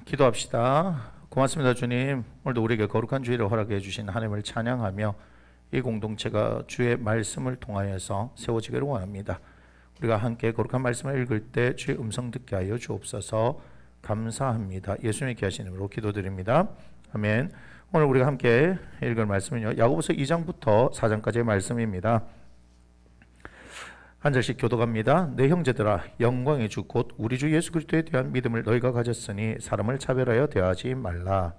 기도합시다. 고맙습니다, 주님. 오늘도 우리에게 거룩한 주일을 허락해 주신 하나님을 찬양하며 이 공동체가 주의 말씀을 통하여서 세워지기를 원합니다. 우리가 함께 거룩한 말씀을 읽을 때 주의 음성 듣게 하여 주옵소서. 감사합니다. 예수님께 하신 이름으로 기도드립니다. 아멘. 오늘 우리가 함께 읽을 말씀은요, 야고보서 2장부터 4장까지의 말씀입니다. 한 절씩 교독합니다. 내 형제들아, 영광의 주 곧 우리 주 예수 그리스도에 대한 믿음을 너희가 가졌으니 사람을 차별하여 대하지 말라.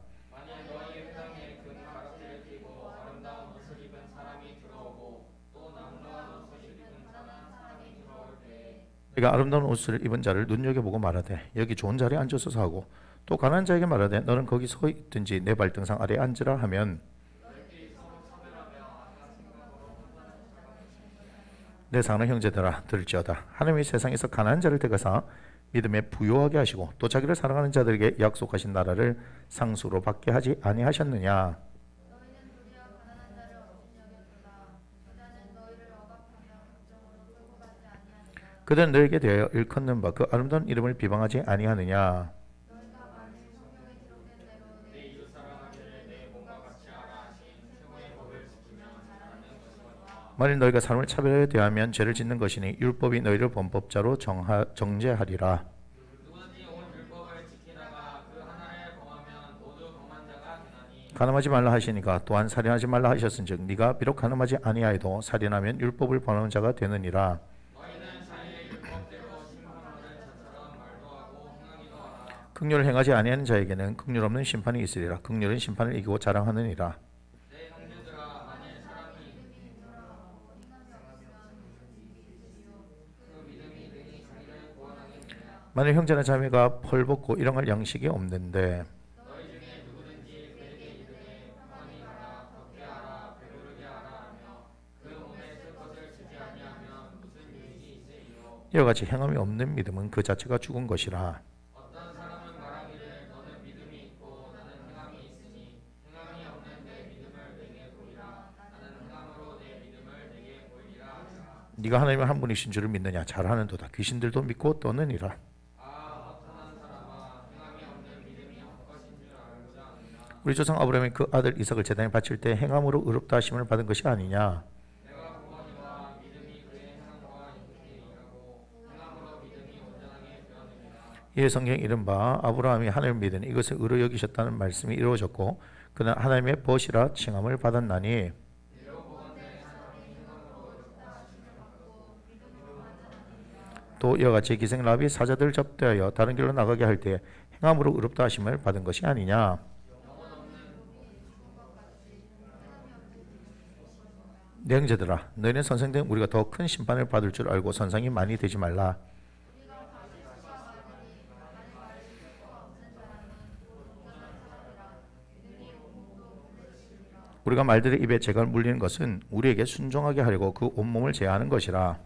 너희가 아름다운 옷을 입은 자를 눈여겨보고 말하되 여기 좋은 자리에 앉아서 하고, 또 가난한 자에게 말하되 너는 거기 서 있든지 내 발등상 아래에 앉으라 하면, 내 사랑하는 형제들아, 들을지어다. 하나님이 세상에서 가난한 자를 택하사 믿음에 부요하게 하시고 또 자기를 사랑하는 자들에게 약속하신 나라를 상수로 받게 하지 아니하셨느냐. 그들은 너에게 대하여 일컫는 바 그 아름다운 이름을 비방하지 아니하느냐. 만일 너희가 사람을 차별하여 대하면 죄를 짓는 것이니 율법이 너희를 범법자로 정죄하리라. 간음하지 말라 하시니까 또한 살인하지 말라 하셨은즉 네가 비록 간음하지 아니하여도 살인하면 율법을 범하는 자가 되느니라. 긍휼을 행하지 아니하는 자에게는 긍휼 없는 심판이 있으리라. 긍휼은 심판을 이기고 자랑하느니라. 만일 형제나 자매가 펄벗고 일용할 양식이 없는데 이와 같이 행함이 없는 믿음은 그 자체가 죽은 것이라. 네가 하나님의 한 분이신 줄을 믿느냐? 잘하는도다. 귀신들도 믿고 떠느니라. 우리 조상 아브라함이 그 아들 이삭을 제단에 바칠 때 행함으로 의롭다 하심을 받은 것이 아니냐? 이에 성경에 이른바 아브라함이 하나님을 믿으니 이것을 의로 여기셨다는 말씀이 이루어졌고 그는 하나님의 벗이라 칭함을 받았나니. 또 이와 같이 기생 랍이 사자들 접대하여 다른 길로 나가게 할 때 행함으로 의롭다 하심을 받은 것이 아니냐? 내 형제들아, 너희는 선생된 우리가 더 큰 심판을 받을 줄 알고 선상이 많이 되지 말라. 우리가 말들의 입에 재갈 물리는 것은 우리에게 순종하게 하려고 그 온몸을 제하는 것이라.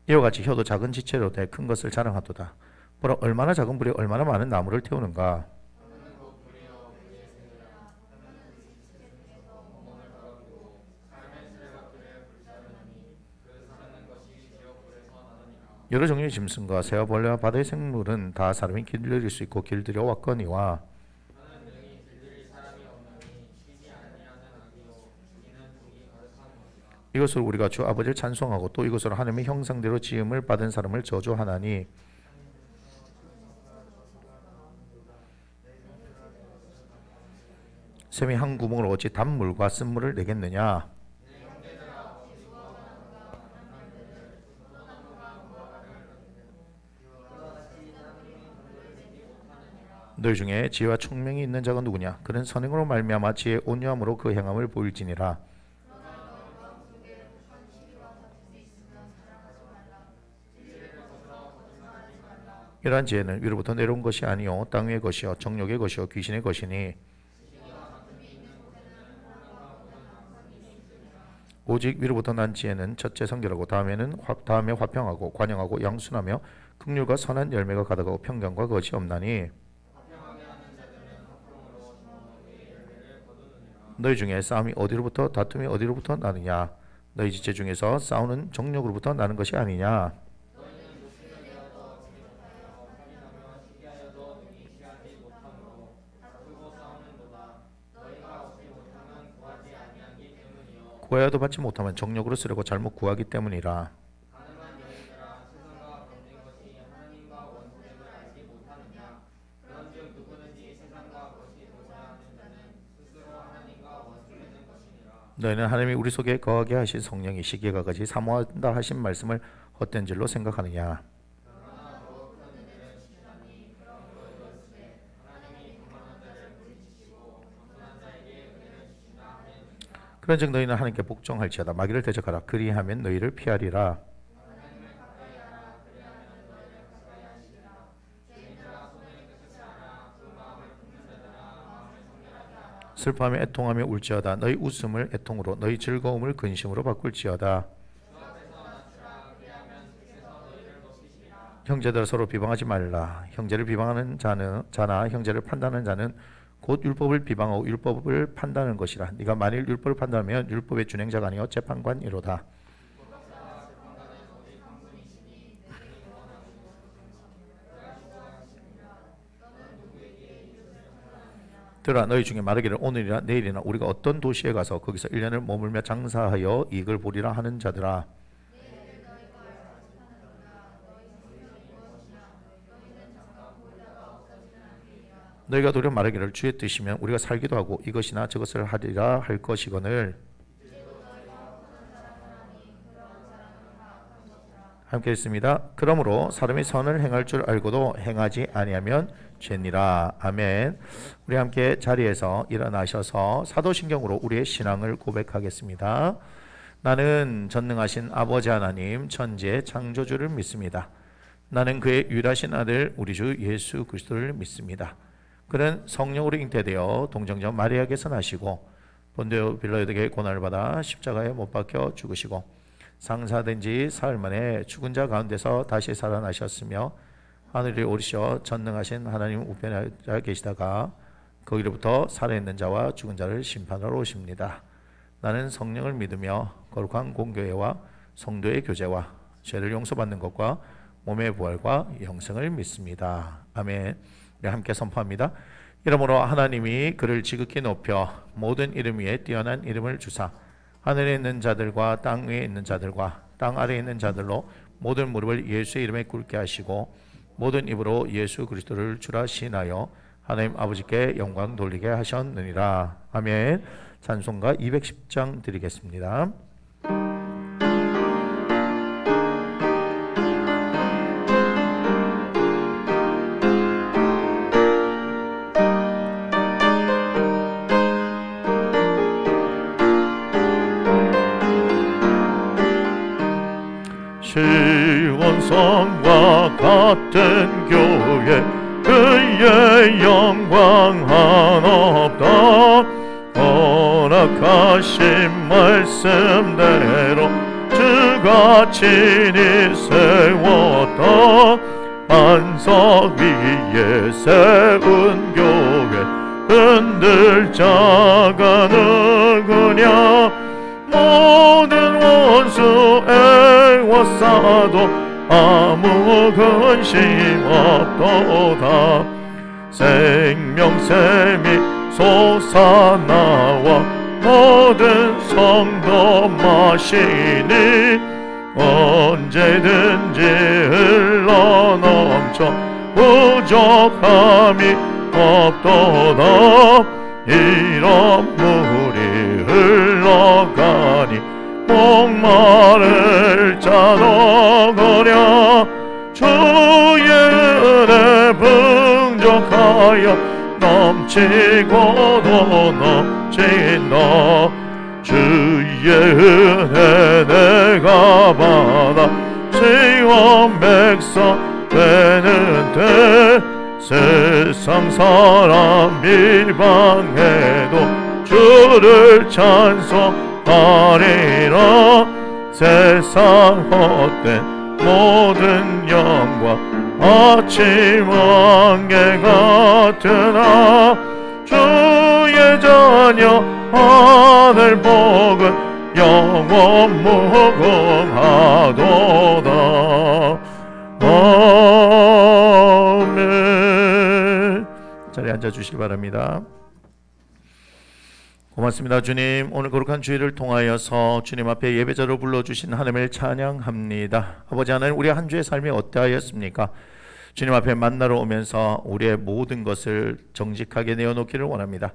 이와 같이 혀도 작은 지체로 돼 큰 것을 자랑하도다. 보라, 얼마나 작은 불이 얼마나 많은 나무를 태우는가. 여러 종류의 짐승과 새와 벌레와 바다의 생물은 다 사람이 길들일 수 있고 길들여 왔거니와. 이것으로 우리가 주 아버지를 찬송하고 또 이것으로 하나님의 형상대로 지음을 받은 사람을 저주하나니. 샘이 한 구멍으로 어찌 단물과 쓴물을 내겠느냐. 너희 중에 지혜와 총명이 있는 자가 누구냐? 그는 선행으로 말미암아 지혜의 온유함으로 그 행함을 보일지니라. 이러한 지혜는 위로부터 내려온 것이 아니요 땅 위의 것이요 정욕의 것이요 귀신의 것이니, 오직 위로부터 난 지혜는 첫째 성결하고 다음에 화평하고 관영하고 양순하며 긍휼과 선한 열매가 가득하고 평강과 거짓이 없나니. 너희 중에 싸움이 어디로부터 다툼이 어디로부터 나느냐? 너희 지체 중에서 싸우는 정욕으로부터 나는 것이 아니냐. 구하여도 받지 못하면 정욕으로 쓰려고 잘못 구하기 때문이라. 너희는 하나님이 우리 속에 거하게 하신 성령이 시기가 같이 사모한다 하신 말씀을 헛된 줄로 생각하느냐. 그런즉 너희는 하나님께 복종할지어다. 마귀를 대적하라. 그리하면 너희를 피하리라. 슬퍼하며 애통하며 울지어다. 너희 웃음을 애통으로 너희 즐거움을 근심으로 바꿀지어다. 형제들 서로 비방하지 말라. 형제를 비방하는 자나 형제를 판단하는 자는 곧 율법을 비방하고 율법을 판단하는 것이라. 네가 만일 율법을 판단하면 율법의 준행자가 아니요 재판관이로다. 들아 너희 중에 말하기를 오늘이나 내일이나 우리가 어떤 도시에 가서 거기서 1년을 머물며 장사하여 이익을 보리라 하는 자들아. 너희가 도리어 말하기를 주의 뜻이면 우리가 살기도 하고 이것이나 저것을 하리라 할 것이거늘. 함께 있습니다. 그러므로 사람이 선을 행할 줄 알고도 행하지 아니하면 죄니라. 아멘. 우리 함께 자리에서 일어나셔서 사도신경으로 우리의 신앙을 고백하겠습니다. 나는 전능하신 아버지 하나님 천지의 창조주를 믿습니다. 나는 그의 유일하신 아들 우리 주 예수 그리스도를 믿습니다. 그는 성령으로 잉태되어 동정녀 마리아에게서 나시고 본디오 빌라도에게 고난을 받아 십자가에 못 박혀 죽으시고 상사된 지 사흘 만에 죽은 자 가운데서 다시 살아나셨으며 하늘에 오르셔 전능하신 하나님 우편에 계시다가 거기로부터 살아있는 자와 죽은 자를 심판하러 오십니다. 나는 성령을 믿으며 거룩한 공교회와 성도의 교제와 죄를 용서받는 것과 몸의 부활과 영생을 믿습니다. 아멘. 우리 함께 선포합니다. 이러므로 하나님이 그를 지극히 높여 모든 이름 위에 뛰어난 이름을 주사 하늘에 있는 자들과 땅 위에 있는 자들과 땅 아래에 있는 자들로 모든 무릎을 예수의 이름에 꿇게 하시고 모든 입으로 예수 그리스도를 주라 시인하여 하나님 아버지께 영광 돌리게 하셨느니라. 아멘. 찬송가 210장 드리겠습니다. 시온성과 같은 교회 그의 영광 한없다. 허락하신 말씀대로 주가 친히 세웠다. 반석 위에 세운 교회 흔들 자가 누구냐. 모든 원수 애워싸도 아무 근심 없도다. 생명샘이 솟아나와 모든 성도 마시니 언제든지 흘러넘쳐 부족함이 없도다. 이런 물이 흘러가니 목마를 자동거려 주의 은혜 풍족하여 넘치고도 넘친다. 주의 은혜 내가 받아 시온 백성 되는데 세상 사람 비방해도 주를 찬송하리라. 세상 헛된 모든 영광 아침 안개 같으나 주의 자녀 하늘 복은 영원하리라. 영원 무궁하도다. 아멘. 자리에 앉아주시기 바랍니다. 고맙습니다. 주님, 오늘 거룩한 주일을 통하여서 주님 앞에 예배자로 불러주신 하나님을 찬양합니다. 아버지 하나님, 우리 한 주의 삶이 어떠하였습니까? 주님 앞에 만나러 오면서 우리의 모든 것을 정직하게 내어놓기를 원합니다.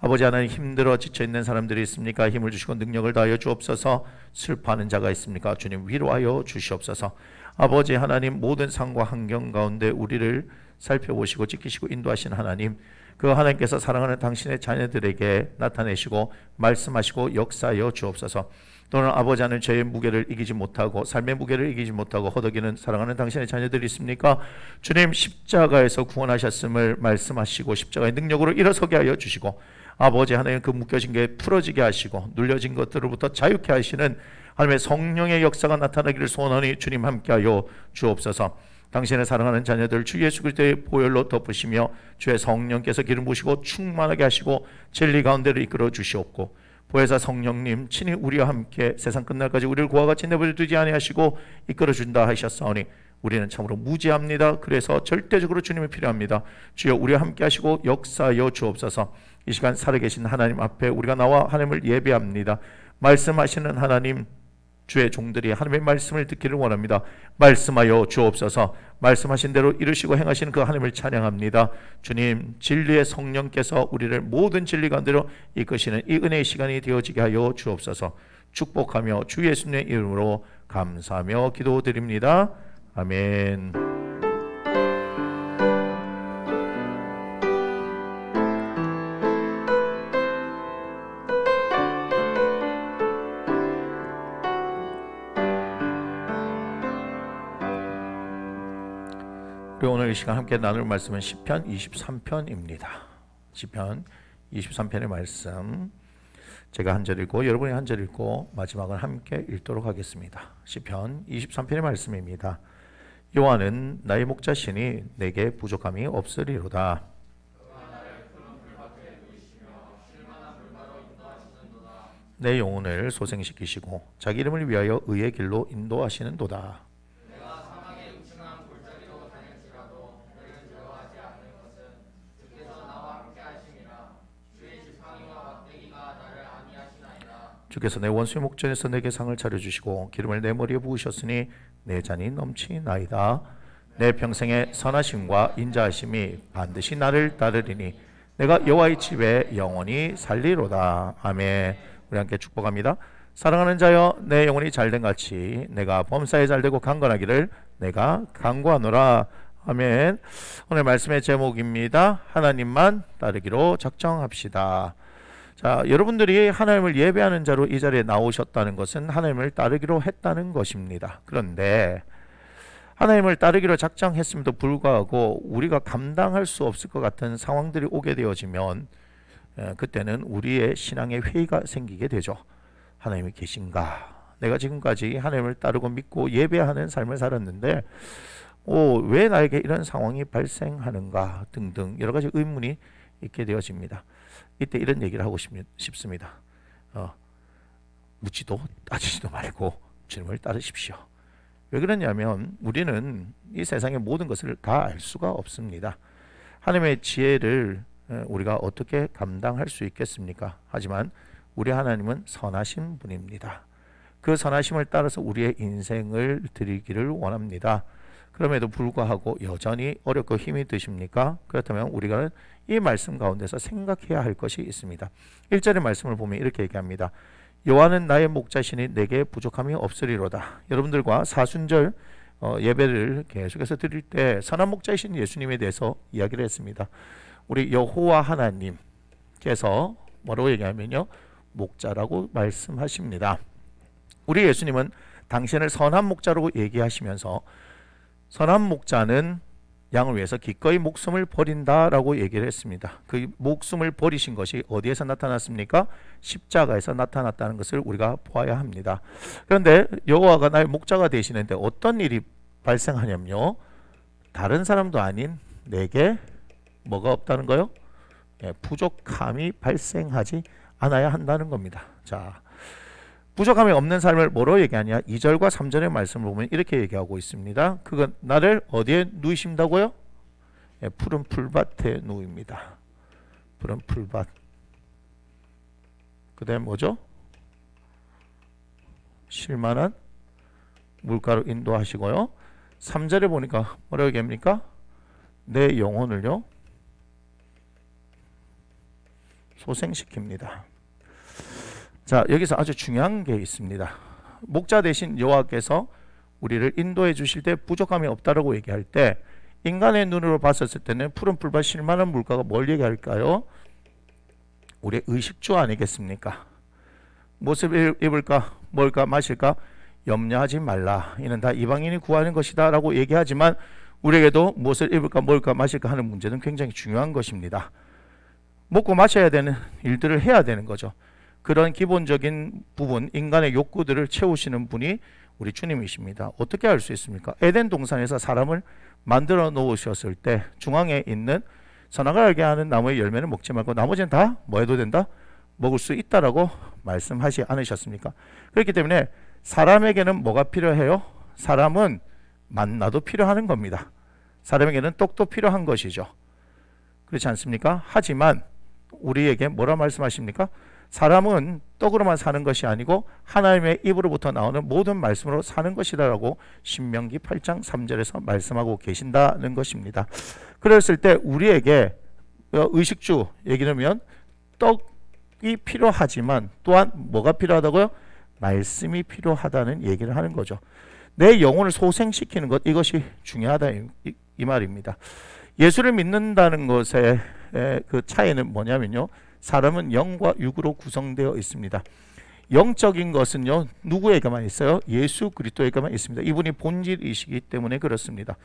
아버지 하나님, 힘들어 지쳐있는 사람들이 있습니까? 힘을 주시고 능력을 다하여 주옵소서. 슬퍼하는 자가 있습니까? 주님 위로하여 주시옵소서. 아버지 하나님, 모든 상황과 환경 가운데 우리를 살펴보시고 지키시고 인도하신 하나님, 그 하나님께서 사랑하는 당신의 자녀들에게 나타내시고 말씀하시고 역사하여 주옵소서. 또는 아버지 하나님, 죄의 무게를 이기지 못하고 삶의 무게를 이기지 못하고 허덕이는 사랑하는 당신의 자녀들이 있습니까? 주님, 십자가에서 구원하셨음을 말씀하시고 십자가의 능력으로 일어서게 하여 주시고, 아버지 하나님, 그 묶여진 게 풀어지게 하시고 눌려진 것들로부터 자유케 하시는 하나님의 성령의 역사가 나타나기를 소원하니 주님 함께하여 주옵소서. 당신의 사랑하는 자녀들 주 예수 그리스도의 보혈로 덮으시며 주의 성령께서 기름 부으시고 충만하게 하시고 진리 가운데를 이끌어 주시옵고, 보혜사 성령님 친히 우리와 함께 세상 끝날까지 우리를 그와 같이 내버려 두지 아니하시고 이끌어 준다 하셨사오니 우리는 참으로 무지합니다. 그래서 절대적으로 주님이 필요합니다. 주여, 우리와 함께 하시고 역사하여 주옵소서. 이 시간 살아계신 하나님 앞에 우리가 나와 하나님을 예배합니다. 말씀하시는 하나님, 주의 종들이 하나님의 말씀을 듣기를 원합니다. 말씀하여 주옵소서. 말씀하신 대로 이루시고 행하시는 그 하나님을 찬양합니다. 주님, 진리의 성령께서 우리를 모든 진리 가운데로 이끄시는 이 은혜의 시간이 되어지게 하여 주옵소서. 축복하며 주 예수님의 이름으로 감사하며 기도드립니다. 아멘. 우리 오늘 이 시간 함께 나눌 말씀은 시편 23편입니다. 시편 23편의 말씀, 제가 한 절 읽고 여러분이 한 절 읽고 마지막은 함께 읽도록 하겠습니다. 시편 23편의 말씀입니다. 여호와는 나의 목자시니 내게 부족함이 없으리로다. 내 영혼을 소생시키시고 자기 이름을 위하여 의의 길로 인도하시는도다. 주께서 내 원수의 목전에서 내게 상을 차려주시고 기름을 내 머리에 부으셨으니 내 잔이 넘치나이다. 내 평생의 선하심과 인자하심이 반드시 나를 따르리니 내가 여호와의 집에 영원히 살리로다. 아멘. 우리 함께 축복합니다. 사랑하는 자여, 내 영혼이 잘된 같이 내가 범사에 잘되고 강건하기를 내가 간구하노라. 아멘. 오늘 말씀의 제목입니다. 하나님만 따르기로 작정합시다. 자, 여러분들이 하나님을 예배하는 자로 이 자리에 나오셨다는 것은 하나님을 따르기로 했다는 것입니다. 그런데 하나님을 따르기로 작정했음에도 불구하고 우리가 감당할 수 없을 것 같은 상황들이 오게 되어지면 그때는 우리의 신앙의 회의가 생기게 되죠. 하나님이 계신가? 내가 지금까지 하나님을 따르고 믿고 예배하는 삶을 살았는데 왜 나에게 이런 상황이 발생하는가 등등 여러 가지 의문이 있게 되어집니다. 이때 이런 얘기를 하고 싶습니다. 묻지도 따지지도 말고 주님을 따르십시오. 왜 그러냐면 우리는 이 세상의 모든 것을 다 알 수가 없습니다. 하나님의 지혜를 우리가 어떻게 감당할 수 있겠습니까? 하지만 우리 하나님은 선하신 분입니다. 그 선하심을 따라서 우리의 인생을 드리기를 원합니다. 그럼에도 불구하고 여전히 어렵고 힘이 드십니까? 그렇다면 우리가 이 말씀 가운데서 생각해야 할 것이 있습니다. 1절의 말씀을 보면 이렇게 얘기합니다. 여호와는 나의 목자시니 내게 부족함이 없으리로다. 여러분들과 사순절 예배를 계속해서 드릴 때 선한 목자이신 예수님에 대해서 이야기를 했습니다. 우리 여호와 하나님께서 뭐라고 얘기하면요, 목자라고 말씀하십니다. 우리 예수님은 당신을 선한 목자라고 얘기하시면서 선한 목자는 양을 위해서 기꺼이 목숨을 버린다라고 얘기를 했습니다. 그 목숨을 버리신 것이 어디에서 나타났습니까? 십자가에서 나타났다는 것을 우리가 보아야 합니다. 그런데 여호와가 나의 목자가 되시는데 어떤 일이 발생하냐면요, 다른 사람도 아닌 내게 뭐가 없다는 거요? 부족함이 발생하지 않아야 한다는 겁니다. 자, 부족함이 없는 삶을 뭐로 얘기하냐? 2절과 3절의 말씀을 보면 이렇게 얘기하고 있습니다. 그건 나를 어디에 누이신다고요? 예, 푸른 풀밭에 누입니다. 푸른 풀밭. 그 다음에 뭐죠? 쉴만한 물가로 인도하시고요. 3절에 보니까 뭐라고 얘기합니까? 내 영혼을요 소생시킵니다. 자, 여기서 아주 중요한 게 있습니다. 목자 대신 여호와께서 우리를 인도해 주실 때 부족함이 없다라고 얘기할 때 인간의 눈으로 봤었을 때는 푸른 풀밭 쉴만한 물가가 뭘 얘기할까요? 우리의 의식주 아니겠습니까? 무엇을 입을까? 뭘까? 마실까? 염려하지 말라. 이는 다 이방인이 구하는 것이다 라고 얘기하지만 우리에게도 무엇을 입을까? 뭘까? 마실까? 하는 문제는 굉장히 중요한 것입니다. 먹고 마셔야 되는 일들을 해야 되는 거죠. 그런 기본적인 부분, 인간의 욕구들을 채우시는 분이 우리 주님이십니다. 어떻게 할 수 있습니까? 에덴 동산에서 사람을 만들어 놓으셨을 때 중앙에 있는 선악을 알게 하는 나무의 열매는 먹지 말고 나머지는 다 뭐 해도 된다? 먹을 수 있다라고 말씀하지 않으셨습니까? 그렇기 때문에 사람에게는 뭐가 필요해요? 사람은 만나도 필요한 겁니다. 사람에게는 떡도 필요한 것이죠. 그렇지 않습니까? 하지만 우리에게 뭐라 말씀하십니까? 사람은 떡으로만 사는 것이 아니고 하나님의 입으로부터 나오는 모든 말씀으로 사는 것이다라고 신명기 8장 3절에서 말씀하고 계신다는 것입니다. 그랬을 때 우리에게 의식주 얘기하면 떡이 필요하지만 또한 뭐가 필요하다고요? 말씀이 필요하다는 얘기를 하는 거죠. 내 영혼을 소생시키는 것, 이것이 중요하다 이 말입니다. 예수를 믿는다는 것의 그 차이는 뭐냐면요, 사람은 영과 육으로 구성되어 있습니다. 영적인 것은요 누구에게만 있어요? 예수 그리스도에게만 있습니다. 이분이 본질이시기 때문에 그렇습니다.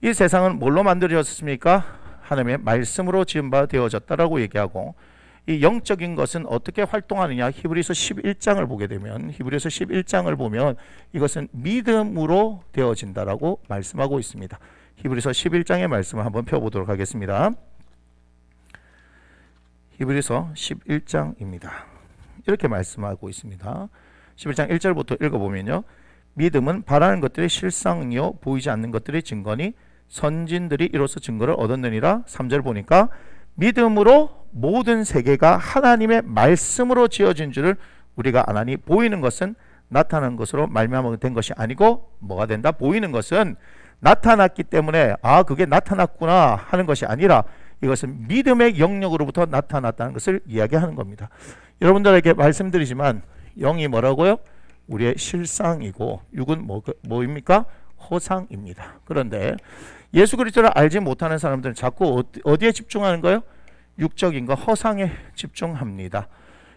이 세상은 뭘로 만들어졌습니까? 하나님의 말씀으로 지은 바 되어졌다라고 얘기하고, 이 영적인 것은 어떻게 활동하느냐? 히브리서 11장을 보게 되면, 히브리서 11장을 보면 이것은 믿음으로 되어진다라고 말씀하고 있습니다. 히브리서 11장의 말씀을 한번 펴보도록 하겠습니다. 히브리서 11장입니다. 이렇게 말씀하고 있습니다. 11장 1절부터 읽어보면요, 믿음은 바라는 것들의 실상이요 보이지 않는 것들의 증거니 선진들이 이로써 증거를 얻었느니라. 3절 보니까 믿음으로 모든 세계가 하나님의 말씀으로 지어진 줄을 우리가 아나니 보이는 것은 나타난 것으로 말미암아 된 것이 아니고 뭐가 된다? 보이는 것은 나타났기 때문에 아 그게 나타났구나 하는 것이 아니라 이것은 믿음의 영역으로부터 나타났다는 것을 이야기하는 겁니다. 여러분들에게 말씀드리지만 영이 뭐라고요? 우리의 실상이고 육은 뭐입니까? 허상입니다. 그런데 예수 그리스도를 알지 못하는 사람들은 자꾸 어디에 집중하는 거예요? 육적인 것, 허상에 집중합니다.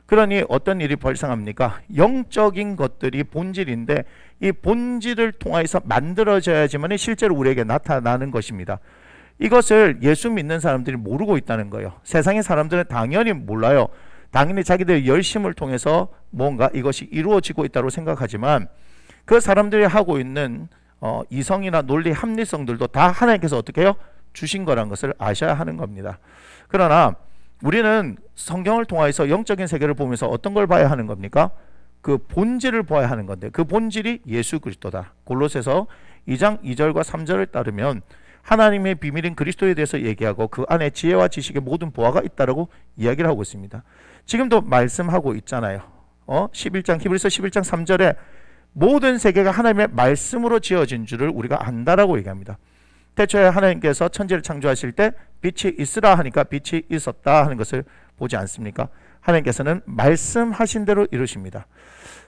그러니 어떤 일이 발생합니까? 영적인 것들이 본질인데 이 본질을 통해서 만들어져야지만 실제로 우리에게 나타나는 것입니다. 이것을 예수 믿는 사람들이 모르고 있다는 거예요. 세상의 사람들은 당연히 몰라요. 당연히 자기들의 열심을 통해서 뭔가 이것이 이루어지고 있다고 생각하지만 그 사람들이 하고 있는 이성이나 논리 합리성들도 다 하나님께서 어떻게 해요? 주신 거란 것을 아셔야 하는 겁니다. 그러나 우리는 성경을 통해서 영적인 세계를 보면서 어떤 걸 봐야 하는 겁니까? 그 본질을 봐야 하는 건데 그 본질이 예수 그리스도다. 골로새서 2장 2절과 3절을 따르면 하나님의 비밀인 그리스도에 대해서 얘기하고 그 안에 지혜와 지식의 모든 보화가 있다라고 이야기를 하고 있습니다. 지금도 말씀하고 있잖아요. 11장 히브리서 11장 3절에 모든 세계가 하나님의 말씀으로 지어진 줄을 우리가 안다라고 얘기합니다. 태초에 하나님께서 천지를 창조하실 때 빛이 있으라 하니까 빛이 있었다 하는 것을 보지 않습니까? 하나님께서는 말씀하신 대로 이루십니다.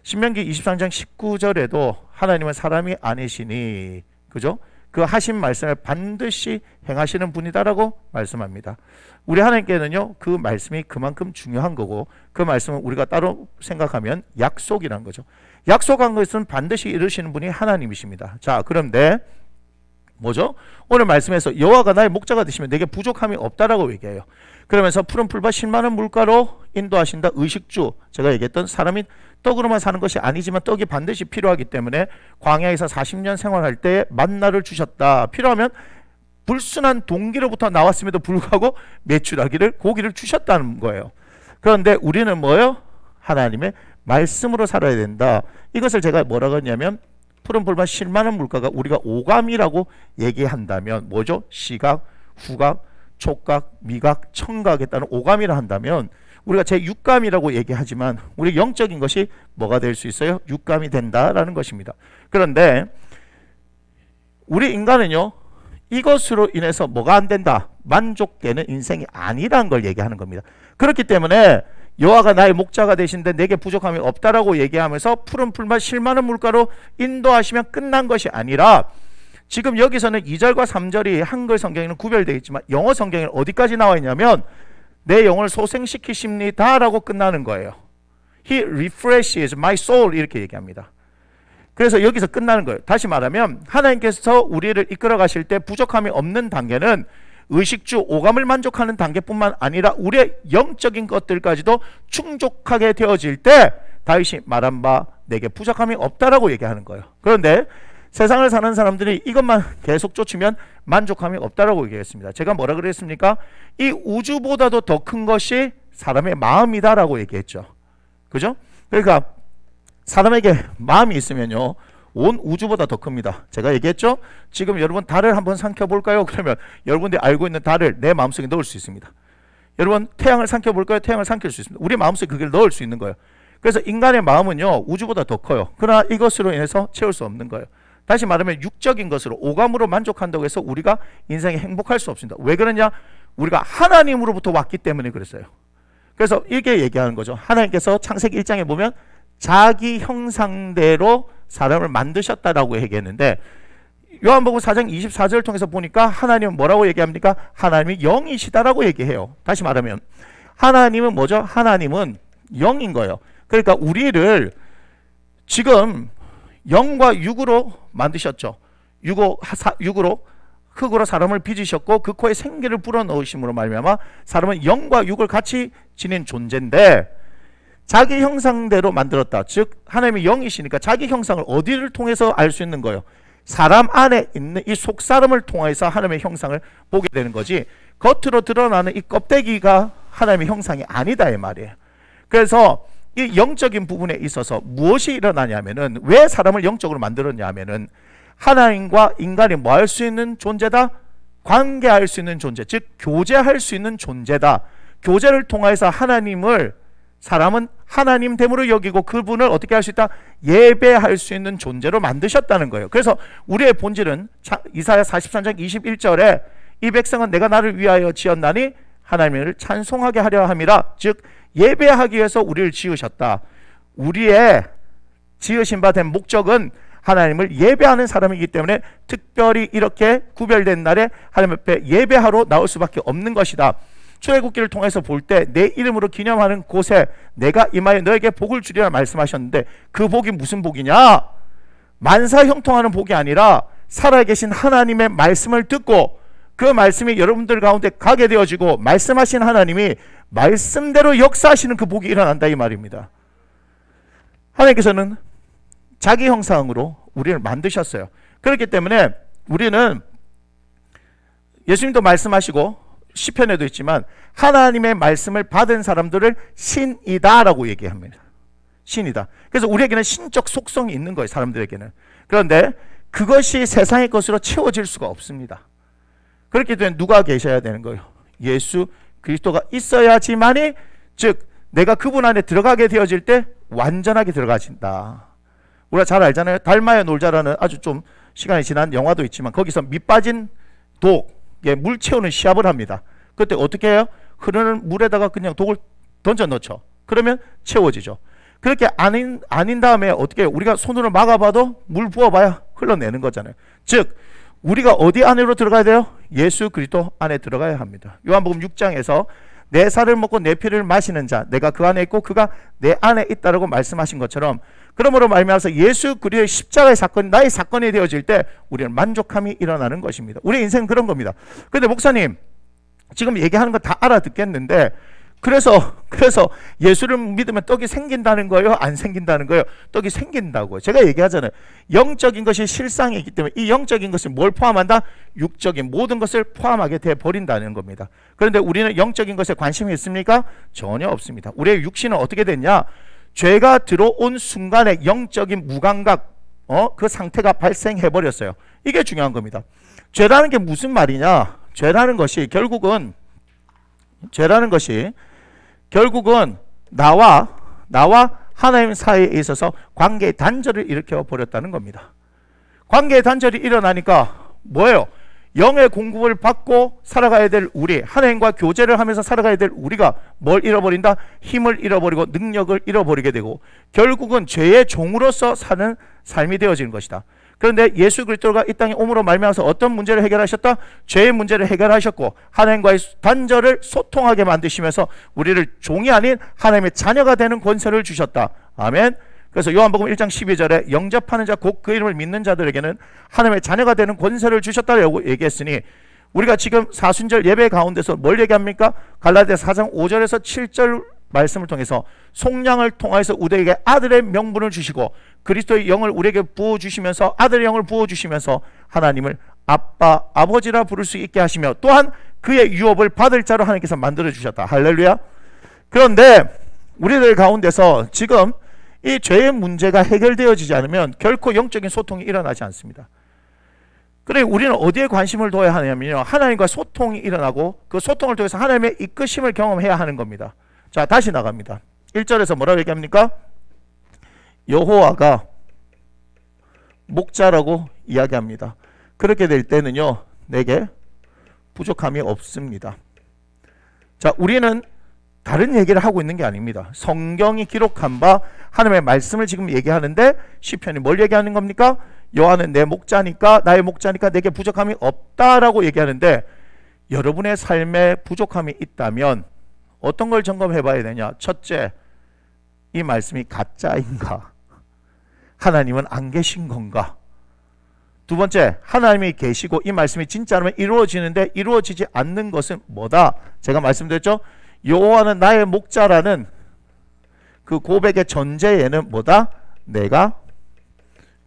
신명기 23장 19절에도 하나님은 사람이 아니시니, 그죠? 그 하신 말씀을 반드시 행하시는 분이다라고 말씀합니다. 우리 하나님께는요 그 말씀이 그만큼 중요한 거고 그 말씀은 우리가 따로 생각하면 약속이란 거죠. 약속한 것은 반드시 이루시는 분이 하나님이십니다. 자, 그런데 뭐죠? 오늘 말씀에서 여호와가 나의 목자가 되시면 내게 부족함이 없다라고 얘기해요. 그러면서 푸른 풀밭 쉴만한 물가로 인도하신다. 의식주, 제가 얘기했던 사람이 떡으로만 사는 것이 아니지만 떡이 반드시 필요하기 때문에 광야에서 40년 생활할 때 만나를 주셨다. 필요하면 불순한 동기로부터 나왔음에도 불구하고 메추라기를 고기를 주셨다는 거예요. 그런데 우리는 뭐예요? 하나님의 말씀으로 살아야 된다. 이것을 제가 뭐라고 했냐면 푸른 불만 실만한 물가가 우리가 오감이라고 얘기한다면 뭐죠? 시각, 후각, 촉각, 미각, 청각에 따른 오감이라 한다면 우리가 제 육감이라고 얘기하지만 우리 영적인 것이 뭐가 될 수 있어요? 육감이 된다라는 것입니다. 그런데 우리 인간은요, 이것으로 인해서 뭐가 안 된다? 만족되는 인생이 아니라는 걸 얘기하는 겁니다. 그렇기 때문에 여호와가 나의 목자가 되신데 내게 부족함이 없다라고 얘기하면서 푸른 풀만 실만한 물가로 인도하시면 끝난 것이 아니라 지금 여기서는 2절과 3절이 한글 성경에는 구별되어 있지만 영어 성경에는 어디까지 나와 있냐면 내 영혼을 소생시키십니다 라고 끝나는 거예요. He refreshes my soul 이렇게 얘기합니다. 그래서 여기서 끝나는 거예요. 다시 말하면 하나님께서 우리를 이끌어 가실 때 부족함이 없는 단계는 의식주, 오감을 만족하는 단계뿐만 아니라 우리의 영적인 것들까지도 충족하게 되어질 때 다윗이 말한 바 내게 부족함이 없다라고 얘기하는 거예요. 그런데 세상을 사는 사람들이 이것만 계속 쫓으면 만족함이 없다라고 얘기했습니다. 제가 뭐라 그랬습니까? 이 우주보다도 더 큰 것이 사람의 마음이다라고 얘기했죠. 그죠? 그러니까 사람에게 마음이 있으면요 온 우주보다 더 큽니다. 제가 얘기했죠? 지금 여러분 달을 한번 삼켜볼까요? 그러면 여러분들이 알고 있는 달을 내 마음속에 넣을 수 있습니다. 여러분 태양을 삼켜볼까요? 태양을 삼킬 수 있습니다. 우리 마음속에 그걸 넣을 수 있는 거예요. 그래서 인간의 마음은요 우주보다 더 커요. 그러나 이것으로 인해서 채울 수 없는 거예요. 다시 말하면 육적인 것으로 오감으로 만족한다고 해서 우리가 인생에 행복할 수 없습니다. 왜 그러냐? 우리가 하나님으로부터 왔기 때문에 그랬어요. 그래서 이게 얘기하는 거죠. 하나님께서 창세기 1장에 보면 자기 형상대로 사람을 만드셨다라고 얘기했는데 요한복음 4장 24절을 통해서 보니까 하나님은 뭐라고 얘기합니까? 하나님이 영이시다라고 얘기해요. 다시 말하면 하나님은 뭐죠? 하나님은 영인 거예요. 그러니까 우리를 지금 영과 육으로 만드셨죠. 육으로 흙으로 사람을 빚으셨고 그 코에 생기를 불어넣으심으로 말미암아 사람은 영과 육을 같이 지닌 존재인데 자기 형상대로 만들었다. 즉 하나님이 영이시니까 자기 형상을 어디를 통해서 알 수 있는 거예요? 사람 안에 있는 이 속사람을 통해서 하나님의 형상을 보게 되는 거지 겉으로 드러나는 이 껍데기가 하나님의 형상이 아니다 이 말이에요. 그래서 이 영적인 부분에 있어서 무엇이 일어나냐면은 왜 사람을 영적으로 만들었냐면은 하나님과 인간이 뭐 할 수 있는 존재다? 관계할 수 있는 존재, 즉 교제할 수 있는 존재다. 교제를 통해서 하나님을 사람은 하나님됨으로 여기고 그분을 어떻게 할 수 있다? 예배할 수 있는 존재로 만드셨다는 거예요. 그래서 우리의 본질은 이사야 43장 21절에 이 백성은 내가 나를 위하여 지었나니 하나님을 찬송하게 하려 함이라. 즉 예배하기 위해서 우리를 지으셨다. 우리의 지으신 바 된 목적은 하나님을 예배하는 사람이기 때문에 특별히 이렇게 구별된 날에 하나님 앞에 예배하러 나올 수밖에 없는 것이다. 출애굽기를 통해서 볼 때 내 이름으로 기념하는 곳에 내가 임하여 너에게 복을 주리라 말씀하셨는데 그 복이 무슨 복이냐? 만사 형통하는 복이 아니라 살아계신 하나님의 말씀을 듣고 그 말씀이 여러분들 가운데 가게 되어지고 말씀하신 하나님이 말씀대로 역사하시는 그 복이 일어난다 이 말입니다. 하나님께서는 자기 형상으로 우리를 만드셨어요. 그렇기 때문에 우리는 예수님도 말씀하시고 시편에도 있지만 하나님의 말씀을 받은 사람들을 신이다라고 얘기합니다. 신이다. 그래서 우리에게는 신적 속성이 있는 거예요. 사람들에게는. 그런데 그것이 세상의 것으로 채워질 수가 없습니다. 그렇기 때문에 누가 계셔야 되는 거예요? 예수 그리스도가 있어야지만이, 즉 내가 그분 안에 들어가게 되어질 때 완전하게 들어가진다. 우리가 잘 알잖아요. 닮아야 놀자라는 아주 좀 시간이 지난 영화도 있지만 거기서 밑 빠진 독에 물 채우는 시합을 합니다. 그때 어떻게 해요? 흐르는 물에다가 그냥 독을 던져 넣죠. 그러면 채워지죠. 그렇게 아닌 다음에 어떻게 해요? 우리가 손으로 막아봐도 물 부어봐야 흘러내는 거잖아요. 즉 우리가 어디 안으로 들어가야 돼요? 예수 그리스도 안에 들어가야 합니다. 요한복음 6장에서 내 살을 먹고 내 피를 마시는 자 내가 그 안에 있고 그가 내 안에 있다라고 말씀하신 것처럼, 그러므로 말미암아서 예수 그리스도의 십자가의 사건이 나의 사건이 되어질 때 우리는 만족함이 일어나는 것입니다. 우리의 인생은 그런 겁니다. 그런데 목사님 지금 얘기하는 거 다 알아듣겠는데 그래서 예수를 믿으면 떡이 생긴다는 거예요? 안 생긴다는 거예요? 떡이 생긴다고요. 제가 얘기하잖아요. 영적인 것이 실상이기 때문에 이 영적인 것을 뭘 포함한다? 육적인 모든 것을 포함하게 돼버린다는 겁니다. 그런데 우리는 영적인 것에 관심이 있습니까? 전혀 없습니다. 우리의 육신은 어떻게 됐냐? 죄가 들어온 순간에 영적인 무감각, 그 상태가 발생해 버렸어요. 이게 중요한 겁니다. 죄라는 게 무슨 말이냐? 죄라는 것이 결국은 나와 하나님 사이에 있어서 관계의 단절을 일으켜 버렸다는 겁니다. 관계의 단절이 일어나니까 뭐예요? 영의 공급을 받고 살아가야 될 우리, 하나님과 교제를 하면서 살아가야 될 우리가 뭘 잃어버린다? 힘을 잃어버리고 능력을 잃어버리게 되고 결국은 죄의 종으로서 사는 삶이 되어지는 것이다. 그런데 예수 그리스도가 이 땅에 오므로 말미암아서 어떤 문제를 해결하셨다? 죄의 문제를 해결하셨고 하나님과의 단절을 소통하게 만드시면서 우리를 종이 아닌 하나님의 자녀가 되는 권세를 주셨다. 아멘. 그래서 요한복음 1장 12절에 영접하는 자 곧 그 이름을 믿는 자들에게는 하나님의 자녀가 되는 권세를 주셨다라고 얘기했으니 우리가 지금 사순절 예배 가운데서 뭘 얘기합니까? 갈라디아 4장 5절에서 7절 말씀을 통해서 속량을 통해서 우리에게 아들의 명분을 주시고 그리스도의 영을 우리에게 부어주시면서 아들의 영을 부어주시면서 하나님을 아빠, 아버지라 부를 수 있게 하시며 또한 그의 유업을 받을 자로 하나님께서 만들어주셨다. 할렐루야. 그런데 우리들 가운데서 지금 이 죄의 문제가 해결되어지지 않으면 결코 영적인 소통이 일어나지 않습니다. 그래 우리는 어디에 관심을 둬야 하냐면요, 하나님과 소통이 일어나고 그 소통을 통해서 하나님의 이끄심을 경험해야 하는 겁니다. 자, 다시 나갑니다. 1절에서 뭐라고 얘기합니까? 여호와가 목자라고 이야기합니다. 그렇게 될 때는요, 내게 부족함이 없습니다. 자, 우리는 다른 얘기를 하고 있는 게 아닙니다. 성경이 기록한 바 하나님의 말씀을 지금 얘기하는데 시편이 뭘 얘기하는 겁니까? 여호와는 내 목자니까, 나의 목자니까 내게 부족함이 없다라고 얘기하는데 여러분의 삶에 부족함이 있다면 어떤 걸 점검해 봐야 되냐? 첫째, 이 말씀이 가짜인가? 하나님은 안 계신 건가? 두 번째, 하나님이 계시고 이 말씀이 진짜라면 이루어지는데 이루어지지 않는 것은 뭐다? 제가 말씀드렸죠? 여호와는 나의 목자라는 그 고백의 전제에는 뭐다? 내가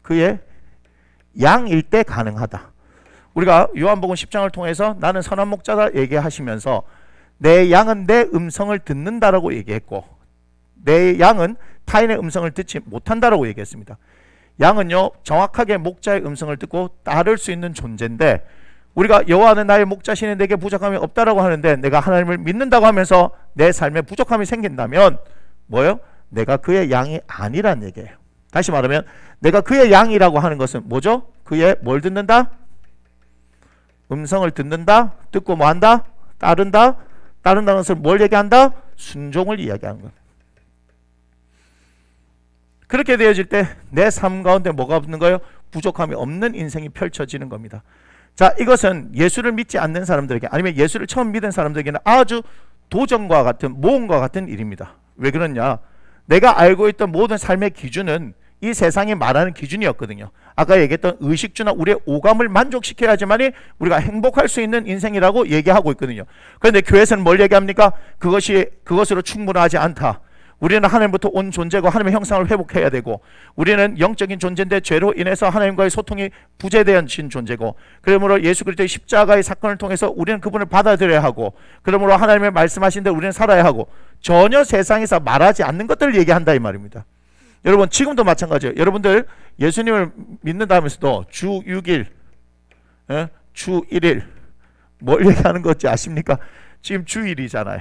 그의 양일 때 가능하다. 우리가 요한복음 10장을 통해서 나는 선한 목자다 얘기하시면서 내 양은 내 음성을 듣는다라고 얘기했고 내 양은 타인의 음성을 듣지 못한다라고 얘기했습니다. 양은요 정확하게 목자의 음성을 듣고 따를 수 있는 존재인데 우리가 여호와는 나의 목자시니 내게 부족함이 없다라고 하는데 내가 하나님을 믿는다고 하면서 내 삶에 부족함이 생긴다면 뭐예요? 내가 그의 양이 아니란 얘기예요. 다시 말하면 내가 그의 양이라고 하는 것은 뭐죠? 그의 뭘 듣는다? 음성을 듣는다? 듣고 뭐 한다? 따른다? 따른다는 것은 뭘 얘기한다? 순종을 이야기하는 거예요. 그렇게 되어질 때 내 삶 가운데 뭐가 없는 거예요? 부족함이 없는 인생이 펼쳐지는 겁니다. 자, 이것은 예수를 믿지 않는 사람들에게 아니면 예수를 처음 믿은 사람들에게는 아주 도전과 같은 모험과 같은 일입니다. 왜 그러냐? 내가 알고 있던 모든 삶의 기준은 이 세상이 말하는 기준이었거든요. 아까 얘기했던 의식주나 우리의 오감을 만족시켜야지만이 우리가 행복할 수 있는 인생이라고 얘기하고 있거든요. 그런데 교회에서는 뭘 얘기합니까? 그것으로 충분하지 않다. 우리는 하나님부터 온 존재고 하나님의 형상을 회복해야 되고 우리는 영적인 존재인데 죄로 인해서 하나님과의 소통이 부재되어진 존재고 그러므로 예수 그리스도의 십자가의 사건을 통해서 우리는 그분을 받아들여야 하고 그러므로 하나님의 말씀하신 대로 우리는 살아야 하고 전혀 세상에서 말하지 않는 것들을 얘기한다 이 말입니다. 여러분 지금도 마찬가지예요. 여러분들 예수님을 믿는다 하면서도 주 6일 주 1일 뭘 얘기하는 건지 아십니까? 지금 주일이잖아요.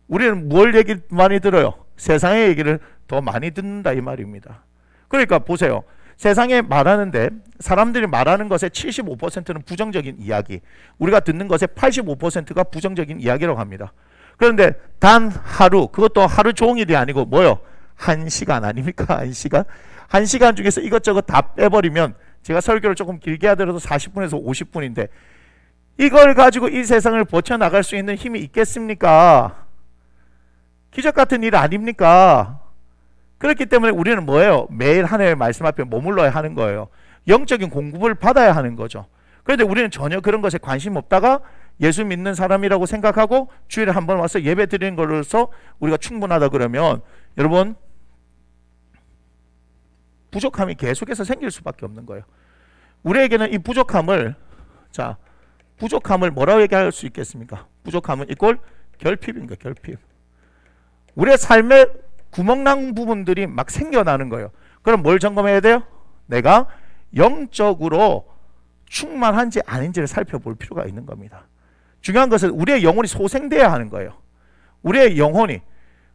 우리는 뭘 얘기 많이 들어요? 세상의 얘기를 더 많이 듣는다 이 말입니다. 그러니까 보세요. 세상에 말하는데 사람들이 말하는 것의 75%는 부정적인 이야기, 우리가 듣는 것의 85%가 부정적인 이야기라고 합니다. 그런데 단 하루, 그것도 하루 종일이 아니고 뭐요? 1시간 아닙니까? 1시간? 1시간 중에서 이것저것 다 빼버리면 제가 설교를 조금 길게 하더라도 40분에서 50분인데 이걸 가지고 이 세상을 버텨나갈 수 있는 힘이 있겠습니까? 기적 같은 일 아닙니까? 그렇기 때문에 우리는 뭐예요? 매일 하나님의 말씀 앞에 머물러야 하는 거예요. 영적인 공급을 받아야 하는 거죠. 그런데 우리는 전혀 그런 것에 관심 없다가 예수 믿는 사람이라고 생각하고 주일에 한 번 와서 예배 드리는 걸로서 우리가 충분하다 그러면 여러분 부족함이 계속해서 생길 수밖에 없는 거예요. 우리에게는 이 부족함을 뭐라고 얘기할 수 있겠습니까? 부족함은 이꼴 결핍입니다. 결핍. 우리의 삶에 구멍난 부분들이 막 생겨나는 거예요. 그럼 뭘 점검해야 돼요? 내가 영적으로 충만한지 아닌지를 살펴볼 필요가 있는 겁니다. 중요한 것은 우리의 영혼이 소생돼야 하는 거예요. 우리의 영혼이,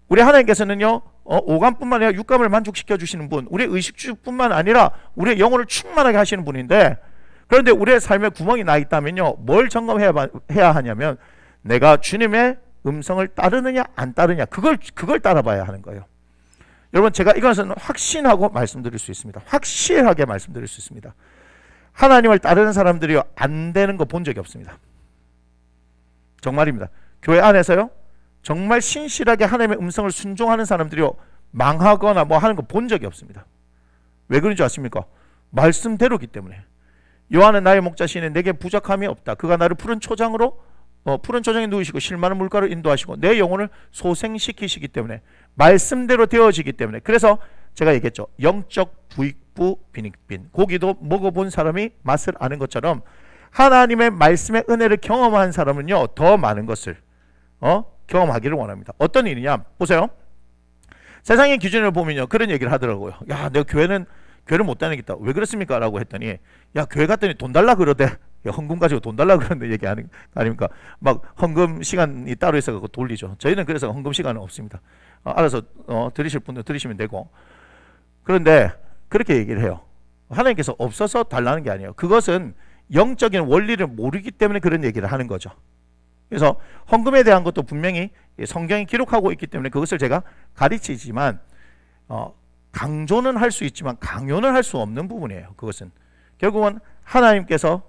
우리 하나님께서는요, 오감뿐만 아니라 육감을 만족시켜 주시는 분, 우리의 의식주뿐만 아니라 우리의 영혼을 충만하게 하시는 분인데, 그런데 우리의 삶에 구멍이 나 있다면요, 뭘 점검해야 하냐면 내가 주님의 음성을 따르느냐 안 따르느냐, 그걸 따라봐야 하는 거예요. 여러분, 제가 이것은 확신하고 말씀드릴 수 있습니다. 확실하게 말씀드릴 수 있습니다. 하나님을 따르는 사람들이요, 안 되는 거 본 적이 없습니다. 정말입니다. 교회 안에서요, 정말 신실하게 하나님의 음성을 순종하는 사람들이요, 망하거나 뭐 하는 거 본 적이 없습니다. 왜 그런 줄 아십니까? 말씀대로기 때문에. 요한은 나의 목자시니 내게 부족함이 없다. 그가 나를 푸른 초장에 누이시고 실마는 물가로 인도하시고 내 영혼을 소생시키시기 때문에, 말씀대로 되어지기 때문에. 그래서 제가 얘기했죠. 영적 부익부 빈익빈. 고기도 먹어본 사람이 맛을 아는 것처럼 하나님의 말씀의 은혜를 경험한 사람은요, 더 많은 것을 경험하기를 원합니다. 어떤 일이냐? 보세요. 세상의 기준을 보면요, 그런 얘기를 하더라고요. 야, 내가 교회를 못 다니겠다. 왜 그렇습니까? 라고 했더니, 야, 교회 갔더니 돈 달라 그러대. 야, 헌금 가지고 돈 달라 그러는데 얘기 아닙니까? 막 헌금 시간이 따로 있어서 돌리죠. 저희는 그래서 헌금 시간은 없습니다. 알아서 드리실 분들 드리시면 되고. 그런데 그렇게 얘기를 해요. 하나님께서 없어서 달라는 게 아니에요. 그것은 영적인 원리를 모르기 때문에 그런 얘기를 하는 거죠. 그래서 헌금에 대한 것도 분명히 성경이 기록하고 있기 때문에 그것을 제가 가르치지만, 강조는 할 수 있지만 강요는 할 수 없는 부분이에요. 그것은 결국은 하나님께서